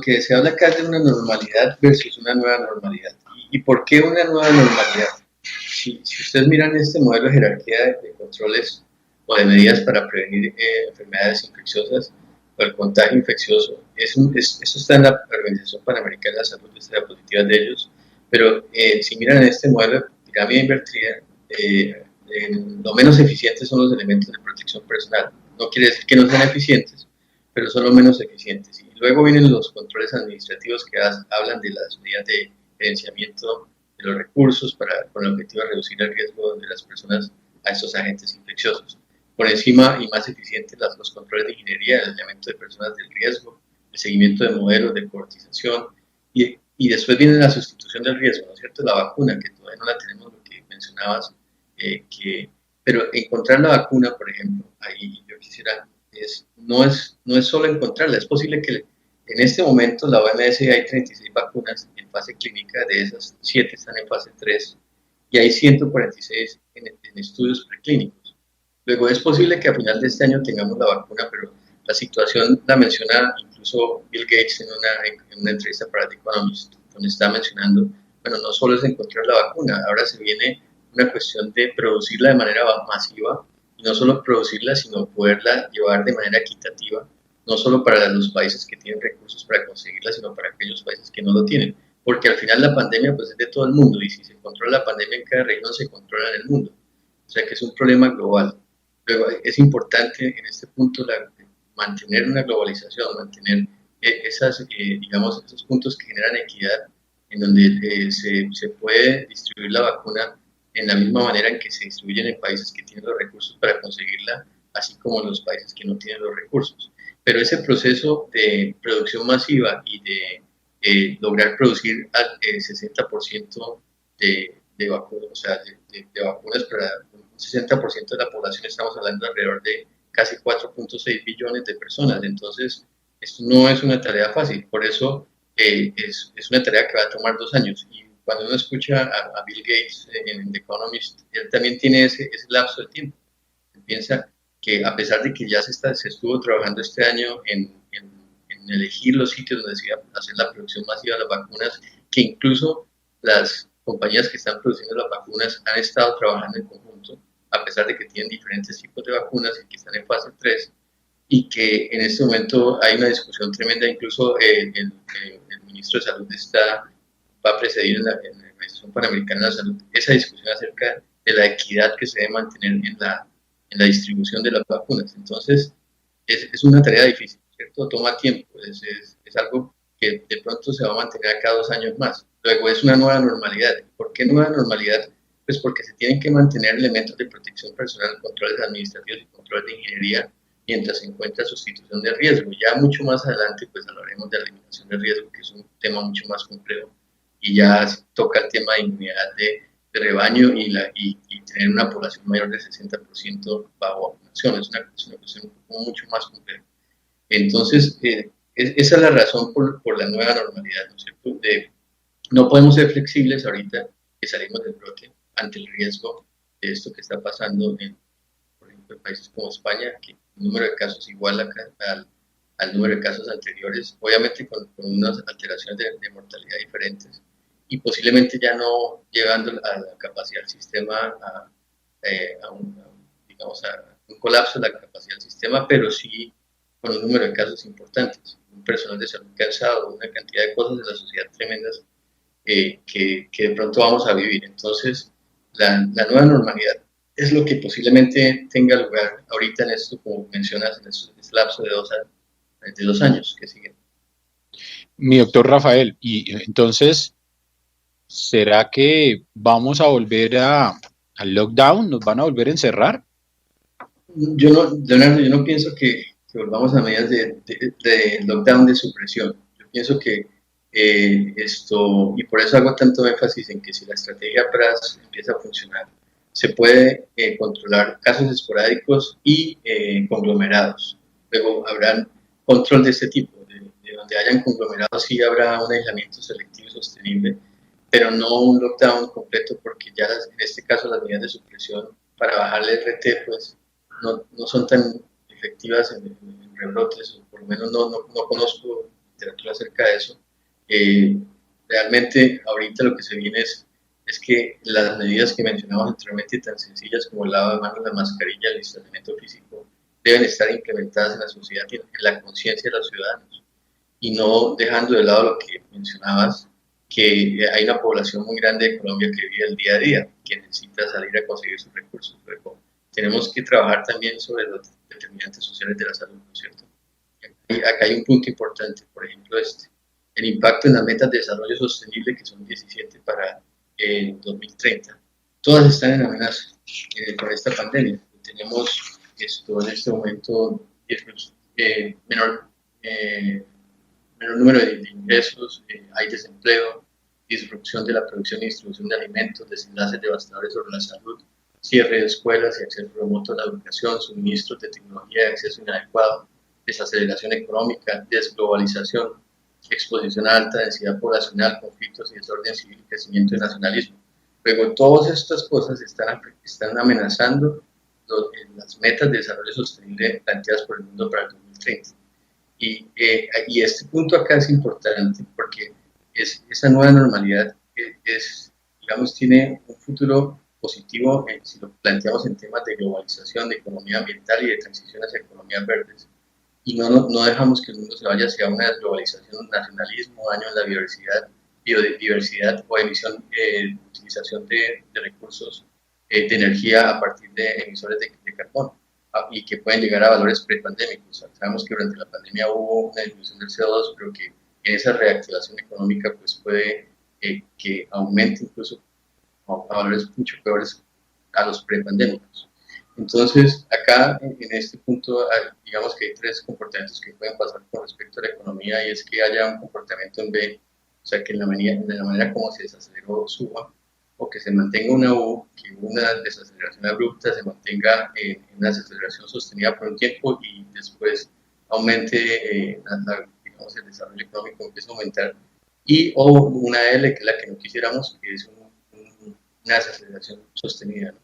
que se habla acá es de una normalidad versus una nueva normalidad. ¿Y por qué una nueva normalidad? Si ustedes miran este modelo de jerarquía de controles o de medidas para prevenir enfermedades infecciosas o el contagio infeccioso, eso está en la Organización Panamericana de la Salud, esta diapositiva de ellos, pero si miran este modelo de pirámide invertida, lo menos eficientes son los elementos de protección personal. No quiere decir que no sean eficientes, pero son los menos eficientes. Y luego vienen los controles administrativos que hablan de las medidas de gerenciamiento de los recursos con el objetivo de reducir el riesgo de las personas a estos agentes infecciosos. Por encima y más eficientes los controles de ingeniería, el aislamiento de personas del riesgo, el seguimiento de modelos de coortización y después viene la sustitución del riesgo, ¿no es cierto? La vacuna, que todavía no la tenemos, lo que mencionabas, pero encontrar la vacuna, por ejemplo, ahí yo quisiera, no es solo encontrarla, es posible que en este momento la OMS hay 36 vacunas en fase clínica, de esas 7 están en fase 3 y hay 146 en estudios preclínicos. Luego es posible que a final de este año tengamos la vacuna, pero la situación la menciona incluso Bill Gates en una entrevista para The Economist, donde está mencionando, bueno, no solo es encontrar la vacuna, ahora se viene una cuestión de producirla de manera masiva y no solo producirla, sino poderla llevar de manera equitativa, no solo para los países que tienen recursos para conseguirla, sino para aquellos países que no lo tienen. Porque al final la pandemia pues, es de todo el mundo y si se controla la pandemia en cada región, se controla en el mundo. O sea que es un problema global. Luego es importante en este punto mantener una globalización, mantener digamos, esos puntos que generan equidad, en donde se puede distribuir la vacuna en la misma manera en que se distribuyen en países que tienen los recursos para conseguirla, así como en los países que no tienen los recursos. Pero ese proceso de producción masiva y de lograr producir al 60% de vacunas, o sea, de vacunas para un 60% de la población, estamos hablando alrededor de casi 4.6 billones de personas. Entonces, esto no es una tarea fácil, por eso es una tarea que va a tomar 2 años. Y cuando uno escucha a Bill Gates en The Economist, él también tiene ese lapso de tiempo. Él piensa que a pesar de que ya se estuvo trabajando este año en elegir los sitios donde se iba a hacer la producción masiva de las vacunas, que incluso las compañías que están produciendo las vacunas han estado trabajando en conjunto, a pesar de que tienen diferentes tipos de vacunas y que están en fase 3, y que en este momento hay una discusión tremenda, incluso el ministro de Salud va a presidir en la Organización Panamericana de la Salud esa discusión acerca de la equidad que se debe mantener en la distribución de las vacunas. Entonces, es una tarea difícil, ¿cierto? Toma tiempo, es algo que de pronto se va a mantener cada 2 años más. Luego es una nueva normalidad. ¿Por qué nueva normalidad? Pues porque se tienen que mantener elementos de protección personal, controles administrativos y controles de ingeniería mientras se encuentra sustitución de riesgo. Ya mucho más adelante pues hablaremos de la eliminación de riesgo, que es un tema mucho más complejo y ya toca el tema de inmunidad de rebaño y tener una población mayor del 60% bajo vacunación. Es una cuestión mucho más compleja. Entonces, esa es la razón por la nueva normalidad, ¿no es cierto? No podemos ser flexibles ahorita que salimos del brote ante el riesgo de esto que está pasando por ejemplo, en países como España, que el número de casos igual al número de casos anteriores, obviamente con unas alteraciones de mortalidad diferentes y posiblemente ya no llegando a la capacidad del sistema, digamos, a un colapso de la capacidad del sistema, pero sí con un número de casos importantes, un personal de salud cansado, una cantidad de cosas de la sociedad tremendas que de pronto vamos a vivir. Entonces, la nueva normalidad es lo que posiblemente tenga lugar ahorita en esto, como mencionas, en este lapso de 2 años que siguen. Mi doctor Rafael, y entonces, ¿será que vamos a volver al lockdown? ¿Nos van a volver a encerrar? Leonardo, yo no pienso que volvamos a medidas de lockdown de supresión. Yo pienso que y por eso hago tanto énfasis en que si la estrategia PRAS empieza a funcionar, se puede controlar casos esporádicos y conglomerados. Luego habrá control de este tipo, de donde hayan conglomerados sí habrá un aislamiento selectivo y sostenible, pero no un lockdown completo, porque ya en este caso las medidas de supresión para bajarle el RT pues no son tan efectivas en rebrotes, o por lo menos no conozco literatura acerca de eso. Realmente ahorita lo que se viene es es que las medidas que mencionamos anteriormente, tan sencillas como el lavado de manos, la mascarilla, el distanciamiento físico, deben estar implementadas en la sociedad y en la conciencia de los ciudadanos, y no dejando de lado lo que mencionabas, que hay una población muy grande de Colombia que vive el día a día, que necesita salir a conseguir sus recursos. Luego, tenemos que trabajar también sobre los determinantes sociales de la salud, ¿no es cierto? Acá hay un punto importante, por ejemplo, el impacto en las metas de desarrollo sostenible, que son 17 para 2030. Todas están en amenaza con esta pandemia. Tenemos en este momento menor, menor número de ingresos, hay desempleo, disrupción de la producción y distribución de alimentos, desenlaces devastadores sobre la salud, cierre de escuelas y acceso remoto a la educación, suministros de tecnología de acceso inadecuado, desaceleración económica, desglobalización, exposición a alta densidad poblacional, conflictos y desorden civil y crecimiento de nacionalismo. Luego, todas estas cosas están amenazando las metas de desarrollo sostenible planteadas por el mundo para el 2030. Y este punto acá es importante porque esa nueva normalidad digamos, tiene un futuro positivo si lo planteamos en temas de globalización, de economía ambiental y de transición hacia economías verdes. Y no dejamos que el mundo se vaya hacia una desglobalización, nacionalismo, daño en la biodiversidad o utilización de recursos de energía a partir de emisores de carbono y que pueden llegar a valores prepandémicos. Sabemos que durante la pandemia hubo una disminución del CO2, pero que en esa reactivación económica pues puede que aumente incluso a valores mucho peores a los prepandémicos. Entonces, acá en este punto, digamos que hay tres comportamientos que pueden pasar con respecto a la economía, y es que haya un comportamiento en B, o sea, que en la manera como se desaceleró suba, o que se mantenga una U, que una desaceleración abrupta se mantenga en una desaceleración sostenida por un tiempo y después aumente, digamos, el desarrollo económico empieza a aumentar, o una L, que es la que no quisiéramos, que es una desaceleración sostenida, ¿no?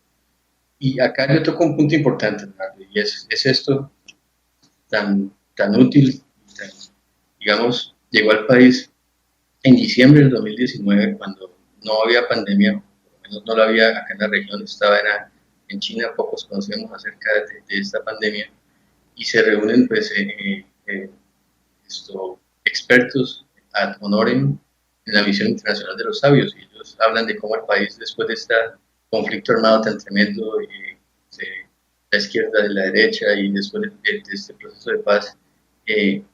Y acá yo toco un punto importante, Leonardo, y es esto tan útil, digamos, llegó al país en diciembre del 2019, cuando no había pandemia, por lo menos no la había acá en la región, estaba en China, pocos conocemos acerca de esta pandemia, y se reúnen pues expertos ad honorem en la Misión Internacional de los Sabios, y ellos hablan de cómo el país, después de este conflicto armado tan tremendo, la izquierda de la derecha, y después de este proceso de paz,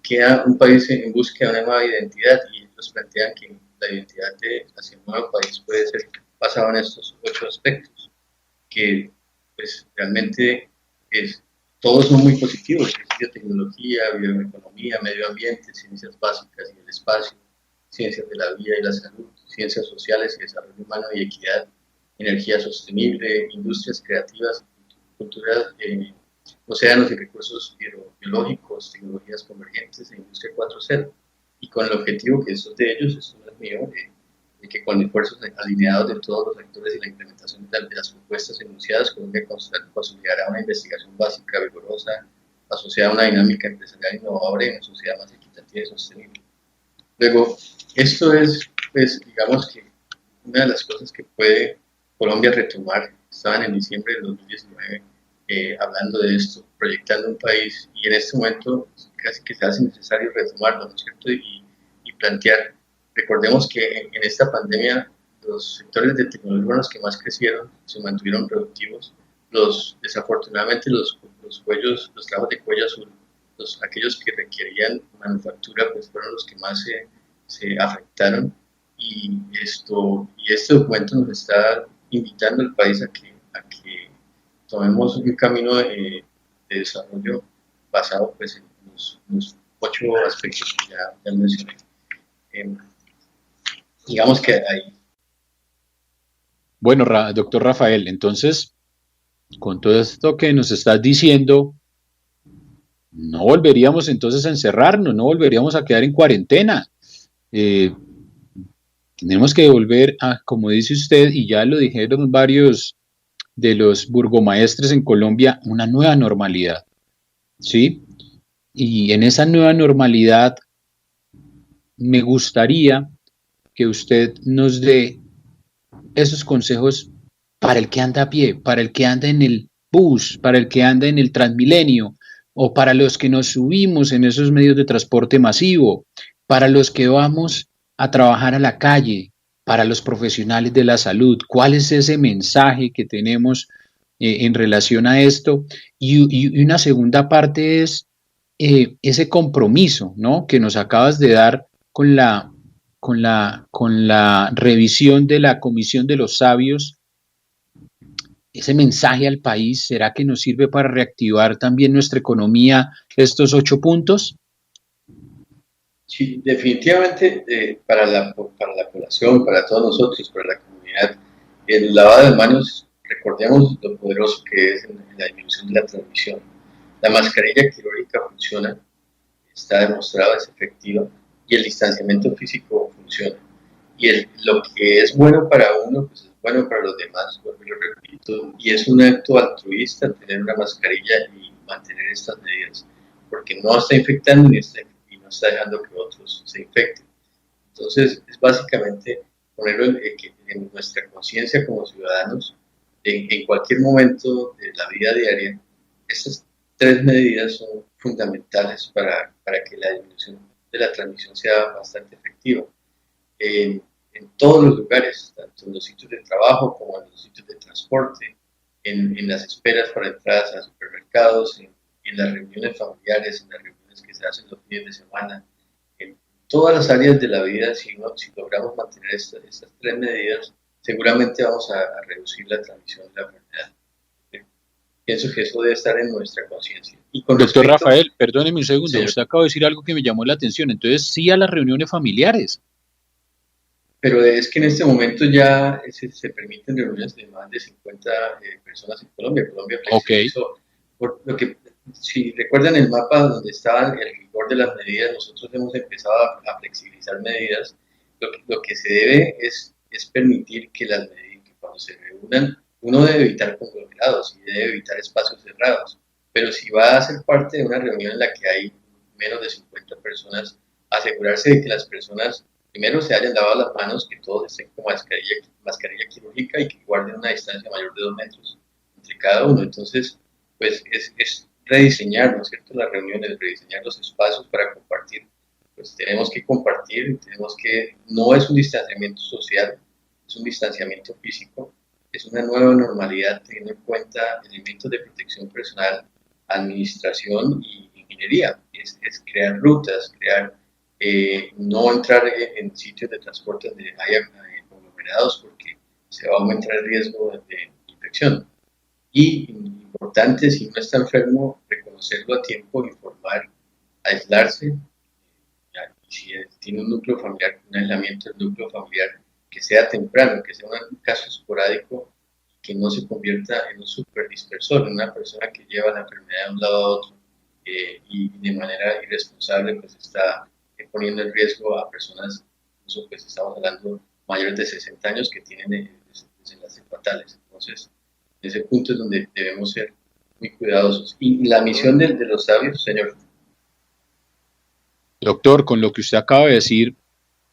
queda un país en búsqueda de una nueva identidad, y ellos plantean que la identidad hacia un nuevo país puede ser basada en estos 8 aspectos, que pues realmente todos son muy positivos: biotecnología, bioeconomía, medio ambiente, ciencias básicas y el espacio, ciencias de la vida y la salud, ciencias sociales y desarrollo humano y equidad, energía sostenible, industrias creativas, culturas, océanos y recursos biológicos, tecnologías convergentes e industria 4.0, y con el objetivo, que esto de ellos, esto no es mío, de que con esfuerzos alineados de todos los actores y la implementación de las propuestas enunciadas, Colombia consolidará una investigación básica vigorosa asociada a una dinámica empresarial innovadora y una sociedad más equitativa y sostenible. Luego, esto es, pues, digamos que una de las cosas que puede Colombia retomar. Estaban en diciembre del 2019 hablando de esto, proyectando un país, y en este momento casi que se hace necesario retomarlo, ¿no es cierto? Y plantear. Recordemos que en esta pandemia los sectores de tecnología fueron los que más crecieron, se mantuvieron productivos. Desafortunadamente los trabajos de cuello azul, aquellos que requerían manufactura, pues fueron los que más se afectaron, y este documento nos está invitando al país a que tomemos un camino de desarrollo basado pues en los 8 aspectos que ya mencioné. Digamos que ahí. Bueno, doctor Rafael, entonces, con todo esto que nos estás diciendo, no volveríamos entonces a encerrarnos, no volveríamos a quedar en cuarentena. Tenemos que volver a, como dice usted, y ya lo dijeron varios de los burgomaestres en Colombia, una nueva normalidad, ¿sí? Y en esa nueva normalidad me gustaría que usted nos dé esos consejos para el que anda a pie, para el que anda en el bus, para el que anda en el Transmilenio, o para los que nos subimos en esos medios de transporte masivo, para los que vamos a trabajar a la calle, para los profesionales de la salud? ¿Cuál es ese mensaje que tenemos en relación a esto? Y una segunda parte es ese compromiso, ¿no?, que nos acabas de dar con la revisión de la Comisión de los Sabios. Ese mensaje al país, ¿será que nos sirve para reactivar también nuestra economía estos 8 puntos? Sí, definitivamente para la población, para todos nosotros, para la comunidad, el lavado de manos, recordemos lo poderoso que es en la disminución de la transmisión. La mascarilla quirúrgica funciona, está demostrado, es efectiva, y el distanciamiento físico funciona. Y lo que es bueno para uno, pues es bueno para los demás, lo repito, y es un acto altruista tener una mascarilla y mantener estas medidas, porque no está infectando y no está dejando que otros se infecten. Entonces, es básicamente ponerlo en nuestra conciencia como ciudadanos, en cualquier momento de la vida diaria. Estas 3 medidas son fundamentales para que la disminución de la transmisión sea bastante efectiva. En todos los lugares, tanto en los sitios de trabajo como en los sitios de transporte, en las esperas para entradas a supermercados, en las reuniones familiares, en las reuniones que se hacen los fines de semana, en todas las áreas de la vida. Si logramos mantener estas 3 medidas, seguramente vamos a reducir la transmisión de la enfermedad. Pienso que eso debe estar en nuestra conciencia. Doctor Rafael, perdóneme un segundo, señor, usted acaba de decir algo que me llamó la atención. Entonces, sí a las reuniones familiares. Pero es que en este momento ya se permiten reuniones de más de 50 personas en Colombia. Colombia flexibilizó. Por lo que, si recuerdan el mapa donde estaba el rigor de las medidas, nosotros hemos empezado a flexibilizar medidas. Lo que se debe es permitir que las medidas, que cuando se reúnan, uno debe evitar conglomerados y debe evitar espacios cerrados. Pero si va a ser parte de una reunión en la que hay menos de 50 personas, asegurarse de que las personas primero se hayan lavado las manos, que todos estén con mascarilla quirúrgica y que guarden una distancia mayor de 2 metros entre cada uno. Entonces, pues es rediseñar, ¿no es cierto?, las reuniones, rediseñar los espacios para compartir. Pues tenemos que compartir, no es un distanciamiento social, es un distanciamiento físico, es una nueva normalidad teniendo en cuenta elementos de protección personal, administración y ingeniería. Es crear rutas, no entrar en sitios de transporte donde haya conglomerados, porque se va a aumentar el riesgo de infección. Y importante, si uno está enfermo, reconocerlo a tiempo, informar, aislarse. Y si tiene un núcleo familiar, un aislamiento del núcleo familiar, que sea temprano, que sea un caso esporádico, que no se convierta en un superdispersor, en una persona que lleva la enfermedad de un lado a otro y de manera irresponsable pues está poniendo en riesgo a personas, incluso pues estamos hablando mayores de 60 años que tienen desenlaces fatales. Entonces, en ese punto es donde debemos ser muy cuidadosos. Y la misión de los sabios, señor. Doctor, con lo que usted acaba de decir,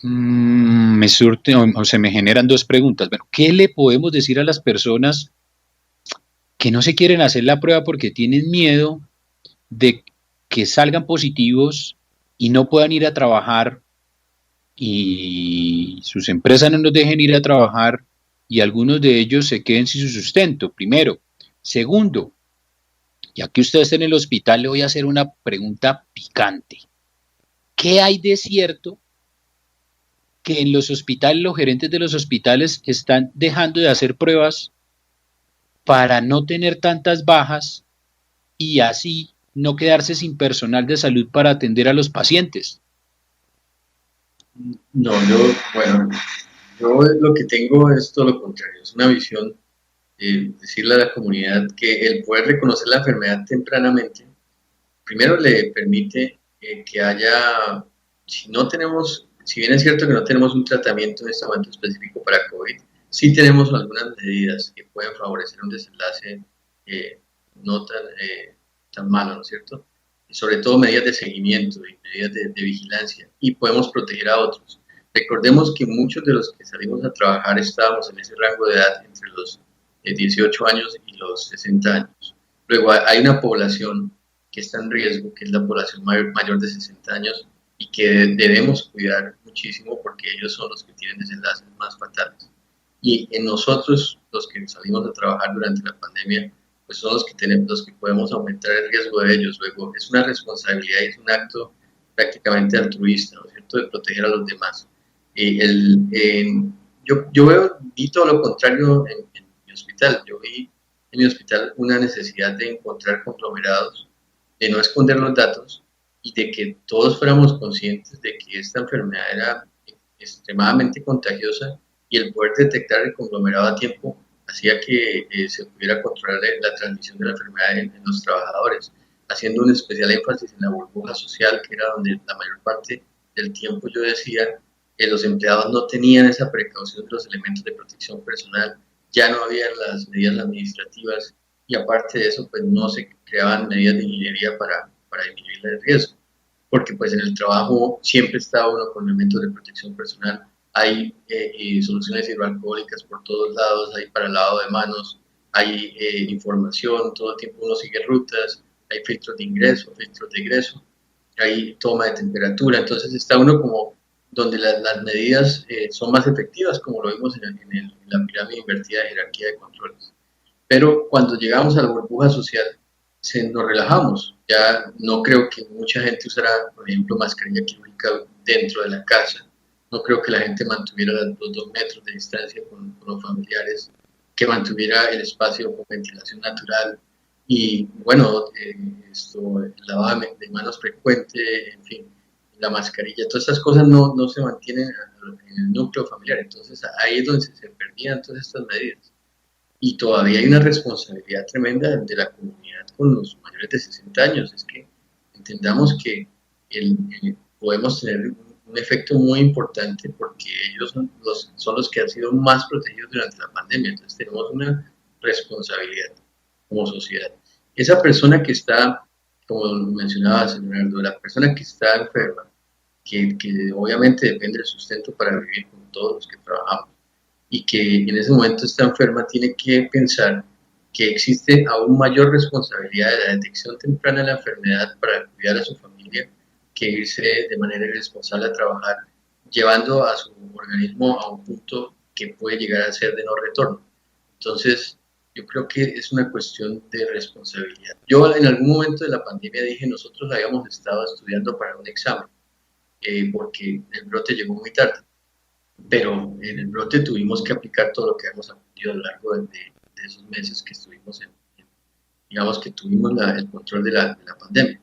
me surte o se me generan 2 preguntas. Bueno, ¿qué le podemos decir a las personas que no se quieren hacer la prueba porque tienen miedo de que salgan positivos y no puedan ir a trabajar y sus empresas no nos dejen ir a trabajar y algunos de ellos se queden sin su sustento? Primero. Segundo, ya que usted está en el hospital, le voy a hacer una pregunta picante. ¿Qué hay de cierto que en los hospitales, los gerentes de los hospitales están dejando de hacer pruebas para no tener tantas bajas y así no quedarse sin personal de salud para atender a los pacientes? No, yo lo que tengo es todo lo contrario, es una visión, decirle a la comunidad que el poder reconocer la enfermedad tempranamente, primero le permite que haya, si bien es cierto que no tenemos un tratamiento en este momento específico para COVID, sí tenemos algunas medidas que pueden favorecer un desenlace no tan malo, ¿no es cierto? Y sobre todo medidas de seguimiento y medidas de vigilancia, y podemos proteger a otros. Recordemos que muchos de los que salimos a trabajar estábamos en ese rango de edad entre los 18 años y los 60 años. Luego hay una población que está en riesgo, que es la población mayor de 60 años y que debemos cuidar muchísimo porque ellos son los que tienen desenlaces más fatales. Y en nosotros, los que salimos a trabajar durante la pandemia, pues son los que podemos aumentar el riesgo de ellos. Luego es una responsabilidad y es un acto prácticamente altruista, ¿no es cierto?, de proteger a los demás. Vi todo lo contrario en mi hospital. Yo vi en mi hospital una necesidad de encontrar conglomerados, de no esconder los datos y de que todos fuéramos conscientes de que esta enfermedad era extremadamente contagiosa y el poder detectar el conglomerado a tiempo hacía que se pudiera controlar la transmisión de la enfermedad en los trabajadores, haciendo un especial énfasis en la burbuja social, que era donde la mayor parte del tiempo yo decía que los empleados no tenían esa precaución de los elementos de protección personal, ya no había las medidas administrativas y aparte de eso pues no se creaban medidas de ingeniería para disminuir el riesgo, porque pues en el trabajo siempre está uno con elementos de protección personal, hay soluciones hidroalcohólicas por todos lados, hay para lavado de manos, hay información, todo el tiempo uno sigue rutas, hay filtros de ingreso, filtros de egreso, hay toma de temperatura, entonces está uno como donde las medidas son más efectivas, como lo vimos en la pirámide invertida de jerarquía de controles. Pero cuando llegamos a la burbuja social, nos relajamos. Ya no creo que mucha gente usara, por ejemplo, mascarilla quirúrgica dentro de la casa. No creo que la gente mantuviera los 2 metros de distancia con los familiares, que mantuviera el espacio con ventilación natural. Y bueno, el lavado de manos frecuente, en fin, la mascarilla, todas estas cosas no se mantienen en el núcleo familiar. Entonces ahí es donde se perdían todas estas medidas. Y todavía hay una responsabilidad tremenda de la comunidad con los mayores de 60 años. Es que entendamos que podemos tener un efecto muy importante porque ellos son los que han sido más protegidos durante la pandemia. Entonces tenemos una responsabilidad como sociedad. Esa persona que está, como mencionaba señor Leonardo, la persona que está enferma, que obviamente depende del sustento para vivir con todos los que trabajamos, y que en ese momento está enferma, tiene que pensar que existe aún mayor responsabilidad de la detección temprana de la enfermedad para cuidar a su familia que irse de manera irresponsable a trabajar, llevando a su organismo a un punto que puede llegar a ser de no retorno. Entonces, yo creo que es una cuestión de responsabilidad. Yo en algún momento de la pandemia dije, nosotros habíamos estado estudiando para un examen, porque el brote llegó muy tarde, pero en el brote tuvimos que aplicar todo lo que hemos aprendido a lo largo de esos meses que estuvimos digamos que tuvimos el control de la pandemia.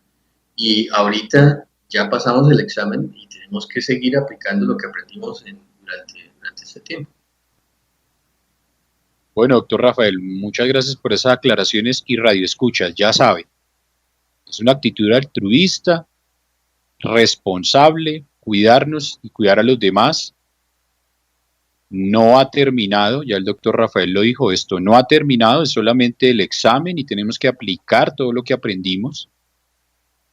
Y ahorita ya pasamos el examen y tenemos que seguir aplicando lo que aprendimos durante este tiempo. Bueno, doctor Rafael, muchas gracias por esas aclaraciones y radioescuchas. Ya sabe, es una actitud altruista, responsable, cuidarnos y cuidar a los demás. No ha terminado, ya el doctor Rafael lo dijo, esto no ha terminado, es solamente el examen y tenemos que aplicar todo lo que aprendimos.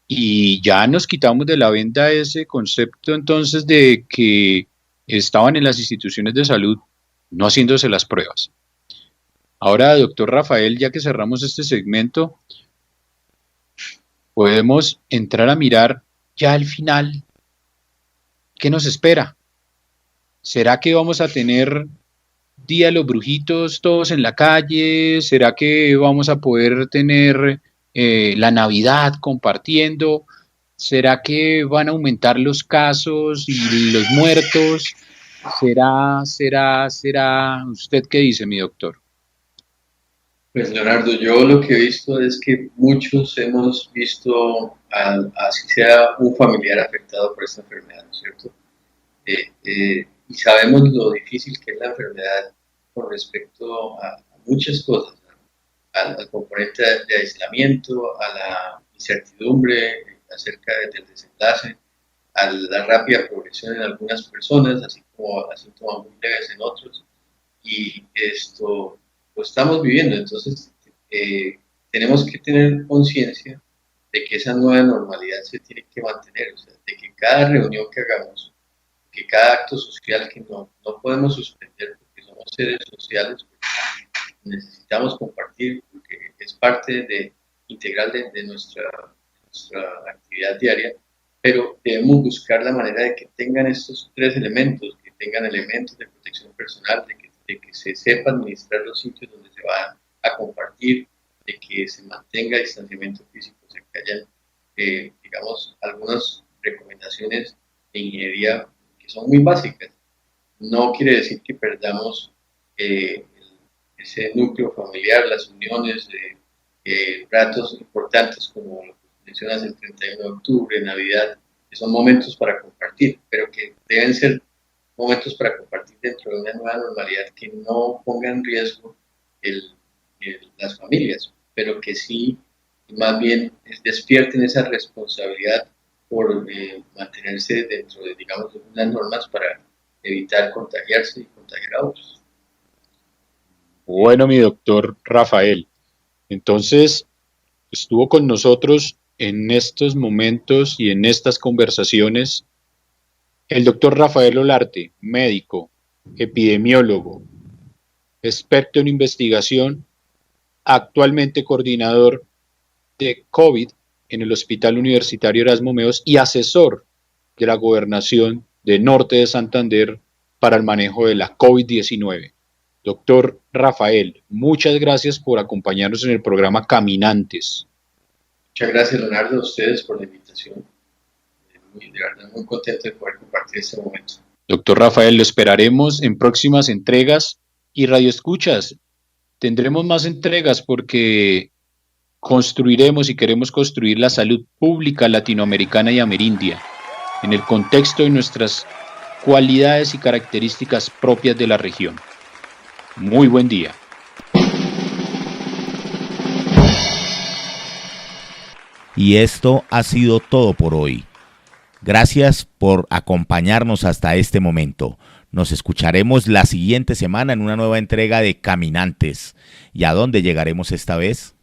Y ya nos quitamos de la venda ese concepto entonces de que estaban en las instituciones de salud no haciéndose las pruebas. Ahora, doctor Rafael, ya que cerramos este segmento, podemos entrar a mirar ya al final qué nos espera. ¿Será que vamos a tener Día de los Brujitos todos en la calle? ¿Será que vamos a poder tener la Navidad compartiendo? ¿Será que van a aumentar los casos y los muertos? ¿Será? ¿Usted qué dice, mi doctor? Pues Leonardo, yo lo que he visto es que muchos hemos visto, así sea un familiar afectado por esta enfermedad, ¿no es cierto? Y sabemos lo difícil que es la enfermedad con respecto a muchas cosas, ¿no? Al componente de aislamiento, a la incertidumbre acerca del desenlace, a la rápida progresión en algunas personas, así como a síntomas muy leves en otros. Y esto lo estamos viviendo, entonces tenemos que tener conciencia de que esa nueva normalidad se tiene que mantener, o sea, de que cada reunión que hagamos, que cada acto social que no podemos suspender porque somos seres sociales, porque necesitamos compartir, porque es parte integral de nuestra actividad diaria, pero debemos buscar la manera de que tengan estos tres elementos, que tengan elementos de protección personal, de que se sepa administrar los sitios donde se van a compartir, de que se mantenga distanciamiento físico, de que hayan, digamos, algunas recomendaciones de ingeniería que son muy básicas. No quiere decir que perdamos ese núcleo familiar, las uniones, ratos importantes como lo que mencionas el 31 de octubre, Navidad, que son momentos para compartir, pero que deben ser momentos para compartir dentro de una nueva normalidad que no ponga en riesgo las familias, pero que sí más bien despierten esa responsabilidad por mantenerse dentro de, digamos, de unas normas para evitar contagiarse y contagiar a otros. Bueno, mi doctor Rafael, entonces estuvo con nosotros en estos momentos y en estas conversaciones el doctor Rafael Olarte, médico, epidemiólogo, experto en investigación, actualmente coordinador de COVID en el Hospital Universitario Erasmo Meos y asesor de la Gobernación de Norte de Santander para el manejo de la COVID-19. Doctor Rafael, muchas gracias por acompañarnos en el programa Caminantes. Muchas gracias, Leonardo, a ustedes por la invitación. De verdad, muy contento de poder compartir este momento. Doctor Rafael, lo esperaremos en próximas entregas y radioescuchas. Tendremos más entregas porque construiremos y queremos construir la salud pública latinoamericana y amerindia en el contexto de nuestras cualidades y características propias de la región. Muy buen día. Y esto ha sido todo por hoy. Gracias por acompañarnos hasta este momento. Nos escucharemos la siguiente semana en una nueva entrega de Caminantes. ¿Y a dónde llegaremos esta vez?